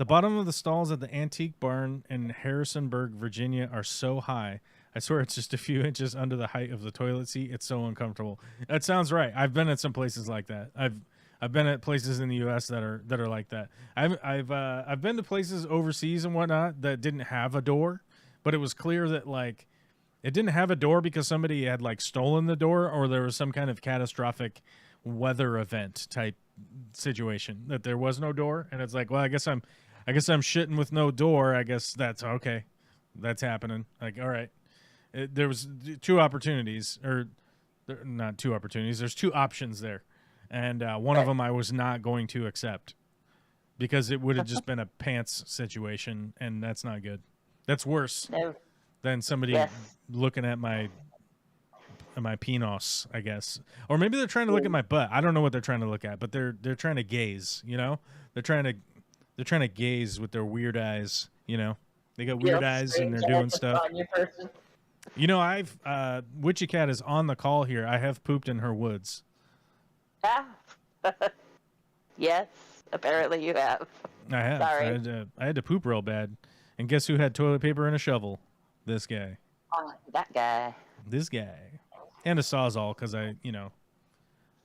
A: bottom of the stalls at the antique barn in Harrisonburg, Virginia are so high. I swear it's just a few inches under the height of the toilet seat. It's so uncomfortable. That sounds right. I've been at some places like that. I've been at places in the U.S. that are like that. I've been to places overseas and whatnot that didn't have a door, but it was clear that like it didn't have a door because somebody had like stolen the door, or there was some kind of catastrophic weather event type situation that there was no door, and it's like, well, I guess I'm shitting with no door. I guess that's okay. That's happening. Like, all right. There was two opportunities, or not two opportunities. There's two options there, and one of them I was not going to accept because it would have just been a pants situation, and that's not good. That's worse than somebody looking at my penis, I guess, or maybe they're trying to look at my butt. I don't know what they're trying to look at, but they're trying to gaze. You know, they're trying to gaze with their weird eyes. You know, they got weird eyes and they're doing stuff. You know, I've Witchy Cat is on the call here. I have pooped in her woods.
B: Ah. Yes, apparently you have.
A: I have.
B: Sorry.
A: I had to poop real bad. And guess who had toilet paper and a shovel? This guy.
B: Oh, that guy.
A: This guy. And a Sawzall, because I,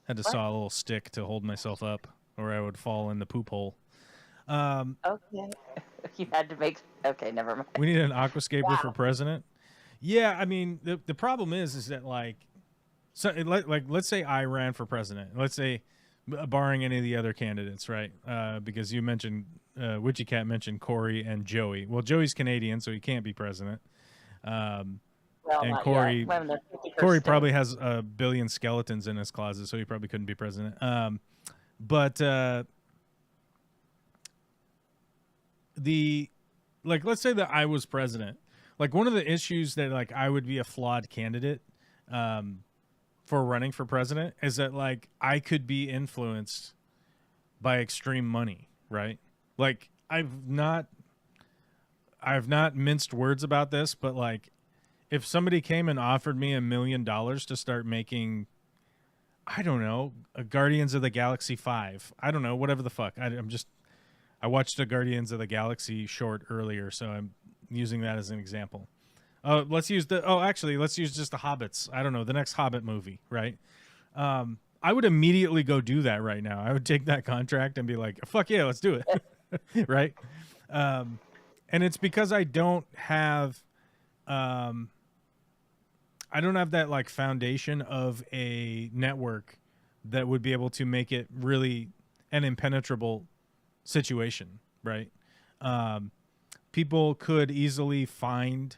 A: had to saw a little stick to hold myself up, or I would fall in the poop hole.
B: Okay. You had to make... Okay, never mind.
A: We need an aquascaper for president. Yeah, I mean, the problem is that, like, let's say I ran for president. Let's say, barring any of the other candidates, right? Because you mentioned, Witchy Cat mentioned Corey and Joey. Well, Joey's Canadian, so he can't be president. And Corey probably has a billion skeletons in his closet, so he probably couldn't be president. But let's say that I was president. Like, one of the issues that, like, I would be a flawed candidate for running for president is that, like, I could be influenced by extreme money, right? Like, I've not minced words about this, but, like, if somebody came and offered me $1 million to start making, I don't know, a Guardians of the Galaxy 5, I don't know, whatever the fuck. I watched a Guardians of the Galaxy short earlier, so I'm using that as an example. Let's use just the Hobbits. I don't know, the next Hobbit movie, right? I would immediately go do that right now. I would take that contract and be like, fuck yeah, let's do it. Right? And it's because I don't have that, like, foundation of a network that would be able to make it really an impenetrable situation, right? People could easily find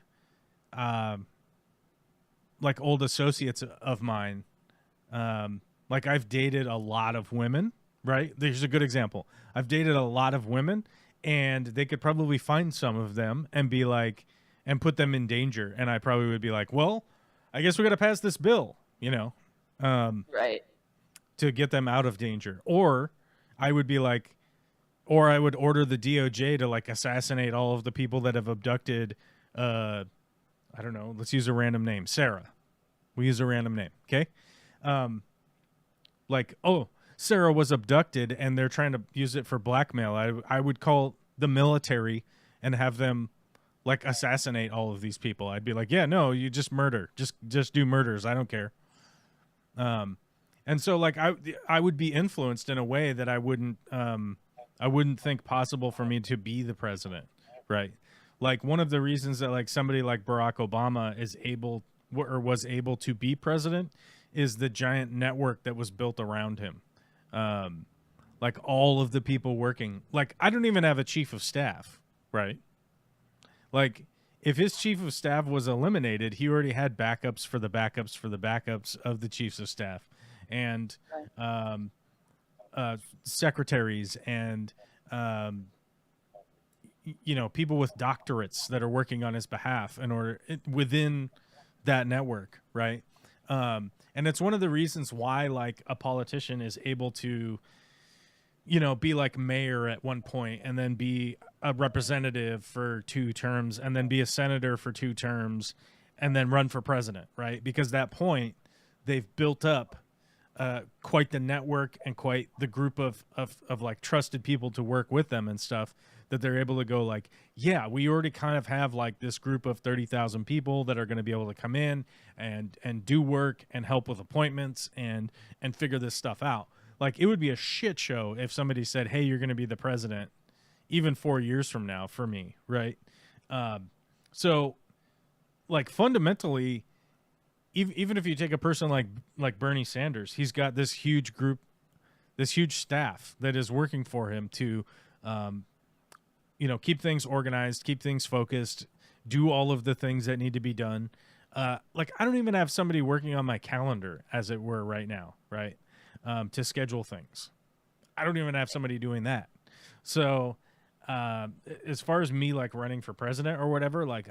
A: like old associates of mine. Like, I've dated a lot of women, right? There's a good example. I've dated a lot of women, and they could probably find some of them and be like, and put them in danger. And I probably would be like, well, I guess we got to pass this bill,
B: right,
A: to get them out of danger. Or I would be like, or I would order the DOJ to, like, assassinate all of the people that have abducted, I don't know, let's use a random name, Sarah. We use a random name, okay? Like, oh, Sarah was abducted and they're trying to use it for blackmail. I would call the military and have them, like, assassinate all of these people. I'd be like, yeah, no, you just murder. Just do murders. I don't care. And so, like, I would be influenced in a way that I wouldn't think possible for me to be the president, right? Like, one of the reasons that, like, somebody like Barack Obama was able to be president is the giant network that was built around him. Like, all of the people working. Like, I don't even have a chief of staff, right? Like, if his chief of staff was eliminated, he already had backups for the backups for the backups of the chiefs of staff, and secretaries, and people with doctorates that are working on his behalf within that network, right? And And it's one of the reasons why like a politician is able to, be like mayor at one point and then be a representative for 2 terms and then be a senator for 2 terms and then run for president, right? Because at that point they've built up quite the network and quite the group of like trusted people to work with them and stuff, that they're able to go like, yeah, we already kind of have like this group of 30,000 people that are going to be able to come in and do work and help with appointments and figure this stuff out. Like, it would be a shit show if somebody said, hey, you're going to be the president even 4 years from now for me, right? So like fundamentally, even if you take a person like Bernie Sanders, he's got this huge group, this huge staff that is working for him to, keep things organized, keep things focused, do all of the things that need to be done. Like, I don't even have somebody working on my calendar, as it were, right now, right? To schedule things. I don't even have somebody doing that. So, as far as me, like, running for president or whatever, like,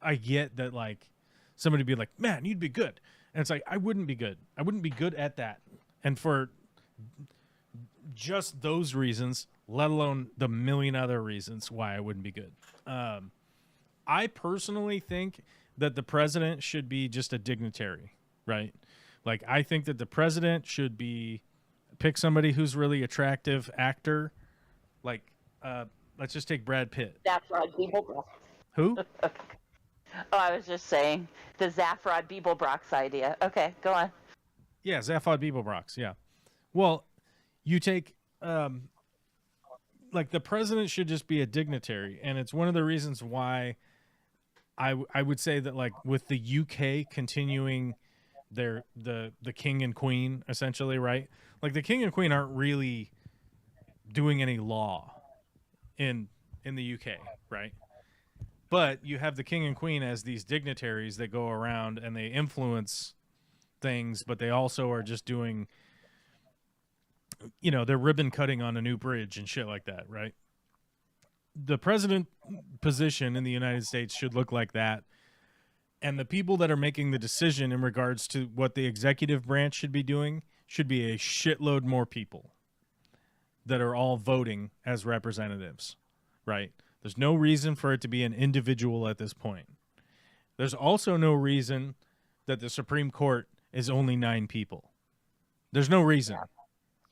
A: I get that, like, somebody be like, man, you'd be good. And it's like, I wouldn't be good. I wouldn't be good at that. And for just those reasons, let alone the million other reasons why I wouldn't be good. I personally think that the president should be just a dignitary, right? Like, I think that the president should pick somebody who's really attractive actor. Like, let's just take Brad Pitt.
B: Zaphod Beeblebrox.
A: Who?
B: Oh, I was just saying the Zaphod Beeblebrox idea. Okay, go on.
A: Yeah, Zaphod Beeblebrox, yeah. Well, you take, like, the president should just be a dignitary, and it's one of the reasons why I would say that, like, with the UK continuing the king and queen, essentially, right? Like, the king and queen aren't really doing any law in the UK, right? But you have the king and queen as these dignitaries that go around and they influence things, but they also are just doing, they're ribbon cutting on a new bridge and shit like that, right? The president position in the United States should look like that. And the people that are making the decision in regards to what the executive branch should be doing should be a shitload more people that are all voting as representatives, right? There's no reason for it to be an individual at this point. There's also no reason that the Supreme Court is only 9 people. There's no reason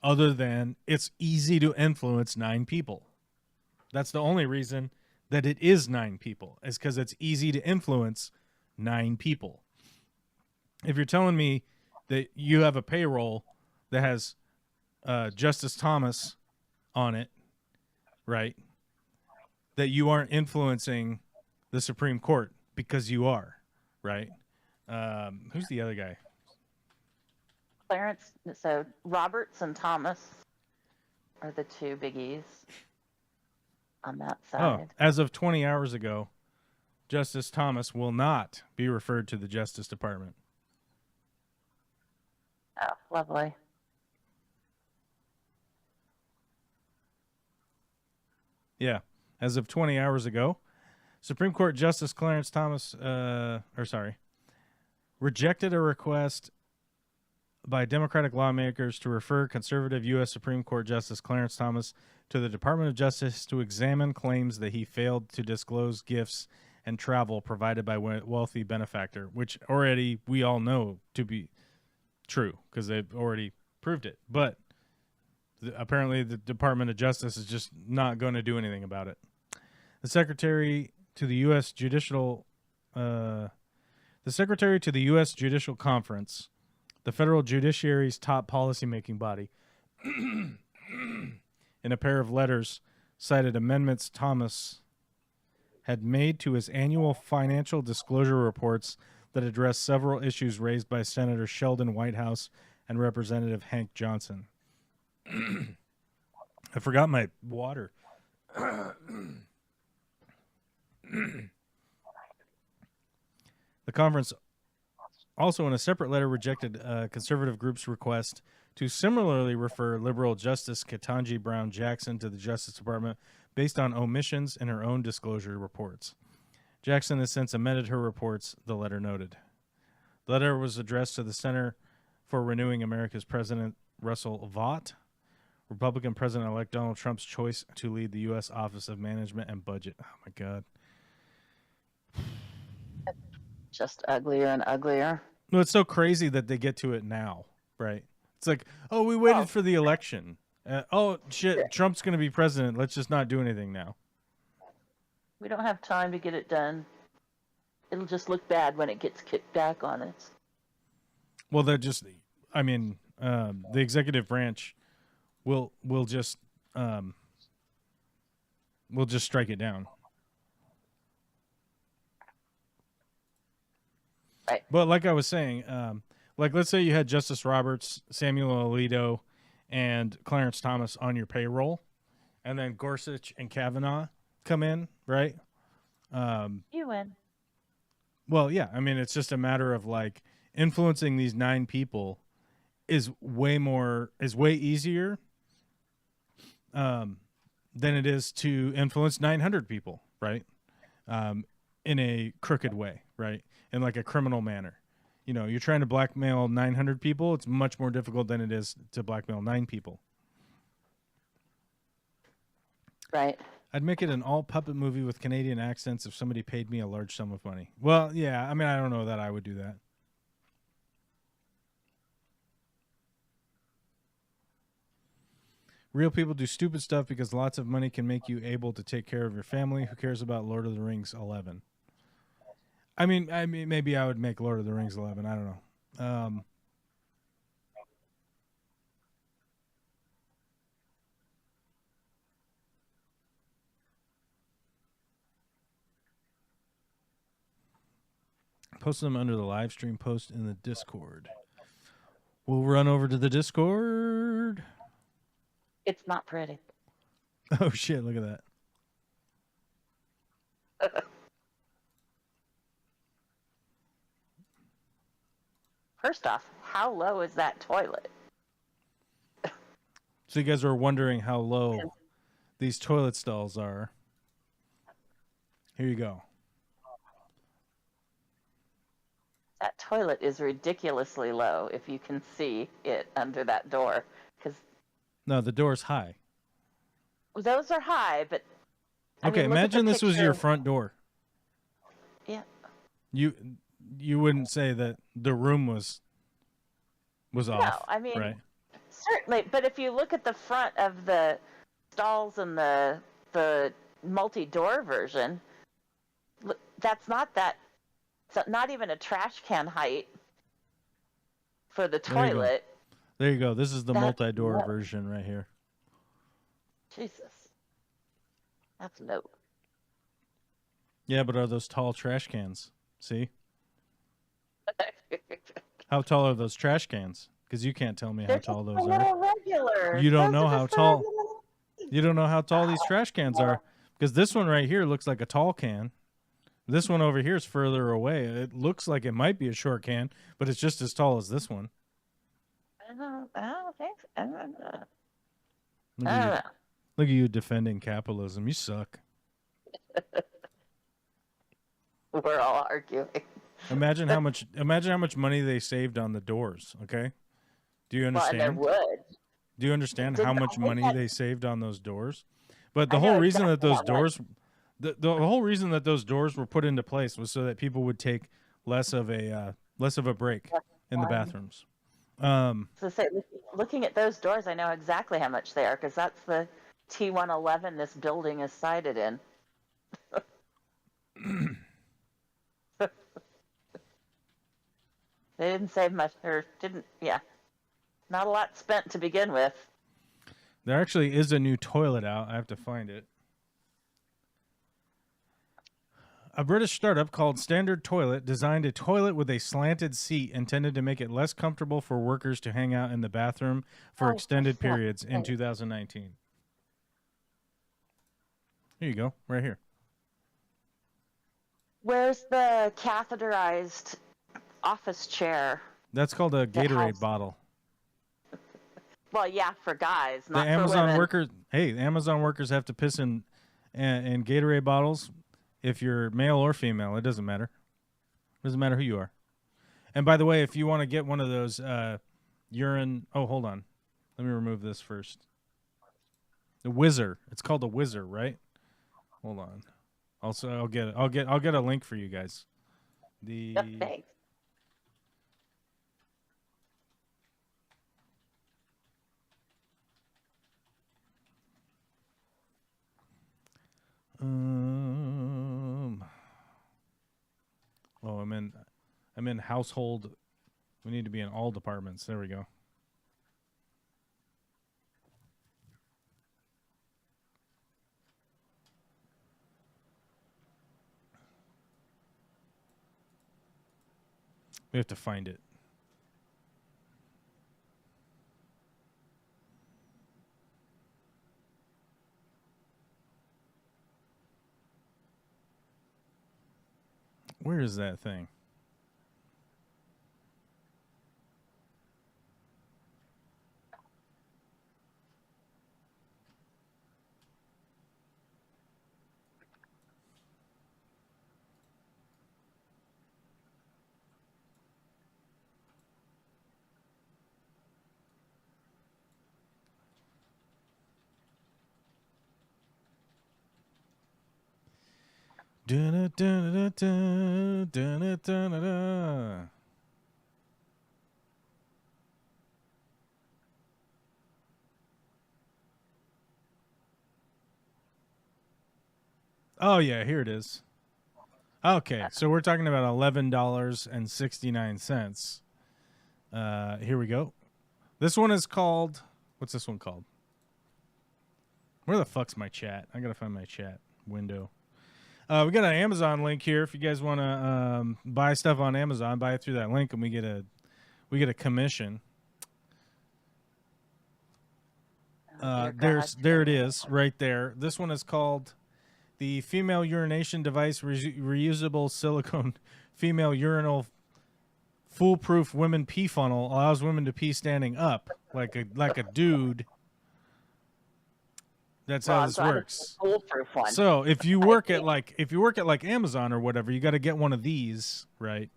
A: other than it's easy to influence 9 people. That's the only reason that it is 9 people, is because it's easy to influence 9 people. If you're telling me that you have a payroll that has Justice Thomas on it, right, that you aren't influencing the Supreme Court, because you are, right? Who's the other guy?
B: Clarence. So Roberts and Thomas are the 2 biggies on that side.
A: Oh, as of 20 hours ago, Justice Thomas will not be referred to the Justice Department.
B: Oh, lovely.
A: Yeah. As of 20 hours ago, Supreme Court Justice Clarence Thomas, rejected a request by Democratic lawmakers to refer conservative U.S. Supreme Court Justice Clarence Thomas to the Department of Justice to examine claims that he failed to disclose gifts and travel provided by wealthy benefactor, which already we all know to be true because they've already proved it. But apparently the Department of Justice is just not going to do anything about it. The Secretary to the U.S. Judicial Conference, the federal judiciary's top policymaking body, in a pair of letters, cited amendments Thomas had made to his annual financial disclosure reports that address several issues raised by Senator Sheldon Whitehouse and Representative Hank Johnson. I forgot my water. The conference also, in a separate letter, rejected a conservative group's request to similarly refer liberal Justice Ketanji Brown Jackson to the Justice Department based on omissions in her own disclosure reports. Jackson has since amended her reports, the letter noted. The letter was addressed to the Center for Renewing America's President Russell Vought, Republican President-elect Donald Trump's choice to lead the U.S. Office of Management and Budget. Oh, my God.
B: Just uglier and uglier.
A: No, it's so crazy that they get to it now, right? It's like, oh, we waited for the election. Oh, shit,
B: Yeah.
A: Trump's going to be president. Let's just not do anything now.
B: We don't have time to get it done. It'll just look bad when it gets kicked back on us.
A: Well, they're just, I mean, the executive branch will just strike it down.
B: Right.
A: But like I was saying, like let's say you had Justice Roberts, Samuel Alito, and Clarence Thomas on your payroll, and then Gorsuch and Kavanaugh come in, right?
B: You win.
A: Well, yeah. I mean, it's just a matter of like influencing these 9 people is way easier than it is to influence 900 people, right? In a crooked way, right? In like a criminal manner. You know, you're trying to blackmail 900 people. It's much more difficult than it is to blackmail 9 people.
B: Right.
A: I'd make it an all-puppet movie with Canadian accents if somebody paid me a large sum of money. Well, yeah, I mean, I don't know that I would do that. Real people do stupid stuff because lots of money can make you able to take care of your family. Who cares about Lord of the Rings 11? I mean, maybe I would make Lord of the Rings 11. I don't know. Post them under the live stream post in the Discord. We'll run over to the Discord.
B: It's not pretty.
A: Oh, shit. Look at that.
B: First off, how low is that toilet?
A: So you guys are wondering how low these toilet stalls are. Here you go.
B: That toilet is ridiculously low if you can see it under that door. Because
A: No, the door's high.
B: those are high, but...
A: Okay, imagine this was your front door.
B: Yeah.
A: You wouldn't say that the room was off,
B: No, I mean,
A: right?
B: certainly. But if you look at the front of the stalls in the multi-door version, that's not that... So not even a trash can height for the toilet.
A: There you go. This is the
B: That's
A: multi-door
B: low.
A: version right here.
B: Jesus. That's low.
A: Yeah, but are those tall trash cans? See? How tall are those trash cans? Because you can't tell me how
B: They're
A: tall
B: just
A: those
B: a
A: are.
B: little regular.
A: You don't
B: Those
A: know
B: are
A: how
B: just a
A: tall.
B: little-
A: You don't know how tall these trash cans are. Because this one right here looks like a tall can. This one over here is further away. It looks like it might be a short can, but it's just as tall as this one.
B: I don't think so. I don't know.
A: Look
B: I
A: at
B: don't
A: you,
B: know.
A: look at you defending capitalism. You suck.
B: We're all arguing.
A: Imagine how much money they saved on the doors, okay? Do you
B: Well, and there
A: understand?
B: would.
A: Do you understand how much money they saved on those doors? But the
B: I know
A: whole reason that
B: exactly
A: those
B: how much.
A: doors the whole reason that those doors were put into place was so that people would take less of a break in the bathrooms.
B: So say, looking at those doors, I know exactly how much they are because that's the T111 this building is sited in. They didn't save much, or didn't, yeah. Not a lot spent to begin with.
A: There actually is a new toilet out. I have to find it. A British startup called Standard Toilet designed a toilet with a slanted seat intended to make it less comfortable for workers to hang out in the bathroom for extended periods in 2019. Here you go, right here.
B: Where's the catheterized office chair?
A: That's called a Gatorade
B: has-
A: bottle.
B: Well, yeah, for guys,
A: The
B: not for
A: Amazon
B: women.
A: workers, hey, the Amazon workers have to piss in Gatorade bottles. If you're male or female, it doesn't matter. It doesn't matter who you are. And by the way, if you want to get one of those urine, oh, hold on, let me remove this first. The Whizzer. It's called the Whizzer, right? Hold on. Also, I'll get it. I'll get a link for you guys. The
B: Thanks.
A: Oh, I'm in household. We need to be in all departments. There we go. We have to find it. Where is that thing? Da-da-da-da-da, oh yeah, here it is. Okay, so we're talking about $11.69. Here we go. This one is called. What's this one called? Where the fuck's my chat? I gotta find my chat window. We got an Amazon link here. If you guys want to buy stuff on Amazon, buy it through that link, and we get a commission. There it is right there. This one is called the Female Urination Device Reusable Silicone Female Urinal Foolproof Women Pee Funnel. Allows women to pee standing up like a dude. That's how this works. So if you work at like Amazon or whatever, you got to get one of these, right?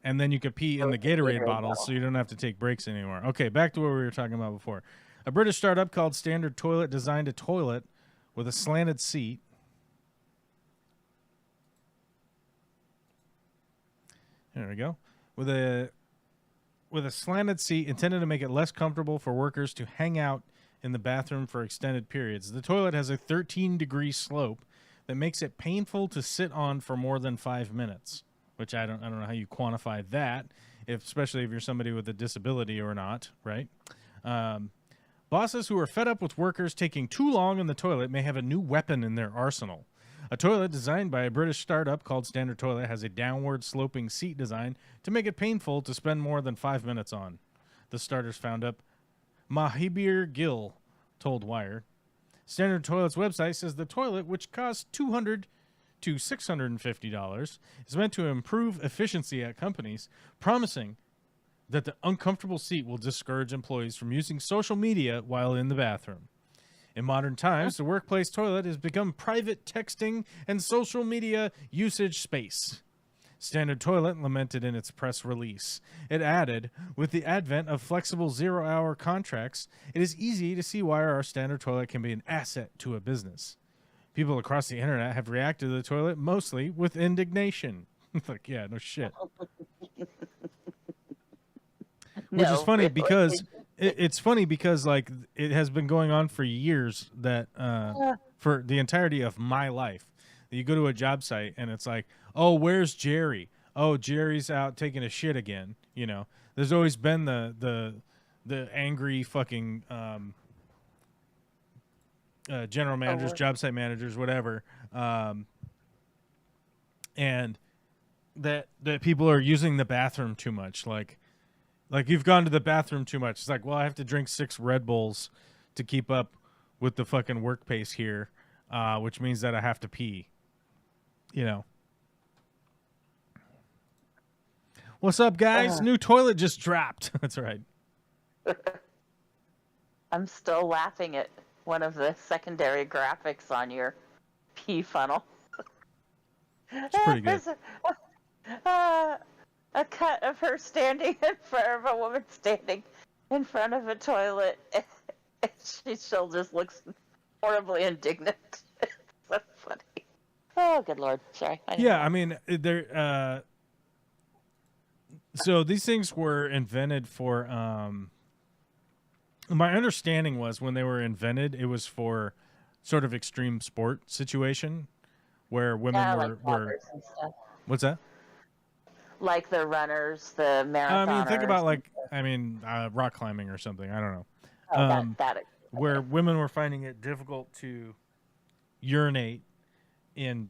A: And then you could pee in the Gatorade bottles, so you don't have to take breaks anymore. Okay, back to what we were talking about before. A British startup called Standard Toilet designed a toilet with a slanted seat. There we go. With a slanted seat intended to make it less comfortable for workers to hang out in the bathroom for extended periods. The toilet has a 13-degree slope that makes it painful to sit on for more than 5 minutes, which I don't know how you quantify that, especially if you're somebody with a disability or not, right? Bosses who are fed up with workers taking too long in the toilet may have a new weapon in their arsenal. A toilet designed by a British startup called Standard Toilet has a downward sloping seat design to make it painful to spend more than 5 minutes on. The starters found up Mahibir Gill told Wired. Standard Toilet's website says the toilet, which costs $200 to $650, is meant to improve efficiency at companies, promising that the uncomfortable seat will discourage employees from using social media while in the bathroom. In modern times, the workplace toilet has become private texting and social media usage space. Standard Toilet lamented in its press release. It added, with the advent of flexible zero-hour contracts, it is easy to see why our Standard Toilet can be an asset to a business. People across the internet have reacted to the toilet mostly with indignation. Like, yeah, no shit. Which is funny because it's funny because like it has been going on for years that for the entirety of my life. You go to a job site and it's like, oh, where's Jerry? Oh, Jerry's out taking a shit again. You know, there's always been the angry fucking general managers, job site managers, whatever, and that people are using the bathroom too much. Like you've gone to the bathroom too much. It's like, well, I have to drink 6 Red Bulls to keep up with the fucking work pace here, which means that I have to pee. You know. What's up, guys? New toilet just dropped. That's right.
B: I'm still laughing at one of the secondary graphics on your pee funnel.
A: It's pretty good.
B: a cut of her standing in front of a woman standing in front of a toilet, and she'll just looks horribly indignant. It's so funny. Oh, good lord! Sorry.
A: Yeah, I mean, they're so these things were invented for. My understanding was when they were invented, it was for sort of extreme sport situation where women were.
B: And stuff.
A: What's that?
B: Like the runners, the marathoners.
A: I mean, think about rock climbing or something. I don't know.
B: Okay.
A: Where women were finding it difficult to urinate in,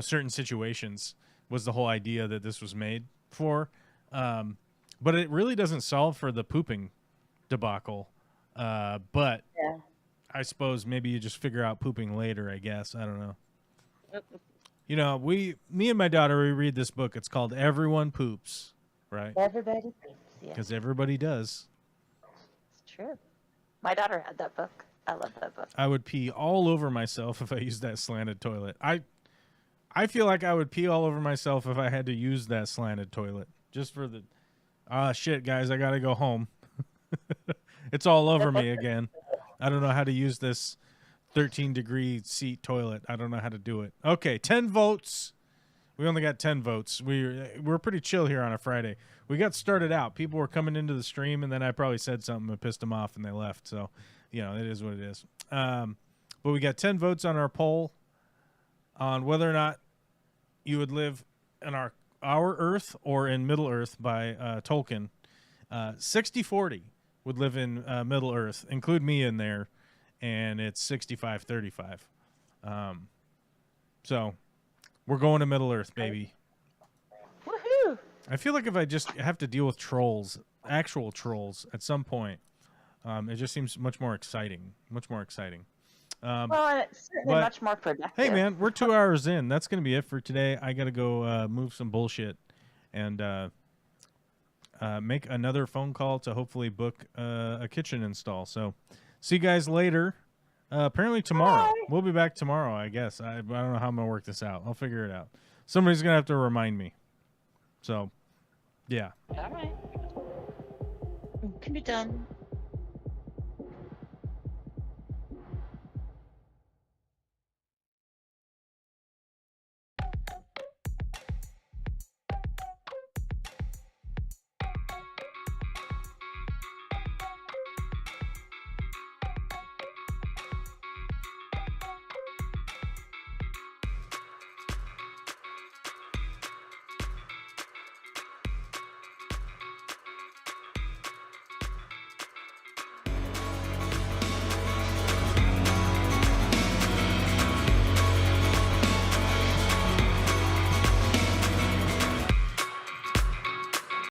A: certain situations was the whole idea that this was made for. But it really doesn't solve for the pooping debacle. But
B: yeah.
A: I suppose maybe you just figure out pooping later, I guess. I don't know. Me and my daughter, we read this book. It's called Everyone Poops, right?
B: Everybody poops, yeah.
A: Because everybody does.
B: It's true. My daughter had that book. I love that book.
A: I would pee all over myself if I used that slanted toilet. I feel like I would pee all over myself if I had to use that slanted toilet. Just for the... shit, guys, I gotta go home. It's all over me again. I don't know how to use this 13-degree seat toilet. I don't know how to do it. Okay, 10 votes. We only got 10 votes. We're pretty chill here on a Friday. We got started out. People were coming into the stream, and then I probably said something that pissed them off, and they left. So, it is what it is. But we got 10 votes on our poll on whether or not you would live in our Earth or in Middle Earth by Tolkien. 60-40 would live in Middle Earth. Include me in there. And it's 65-35. So we're going to Middle Earth, baby.
B: Woohoo!
A: I feel like if I just have to deal with trolls, actual trolls, at some point, it just seems much more exciting. Much more exciting.
B: Well, and it's certainly much more productive.
A: Hey, man, we're 2 hours in. That's going to be it for today. I got to go move some bullshit and make another phone call to hopefully book a kitchen install. So... see you guys later. Apparently tomorrow.
B: Bye.
A: We'll be back tomorrow, I guess. I don't know how I'm going to work this out. I'll figure it out. Somebody's going to have to remind me. So, yeah.
B: All right. Can be done.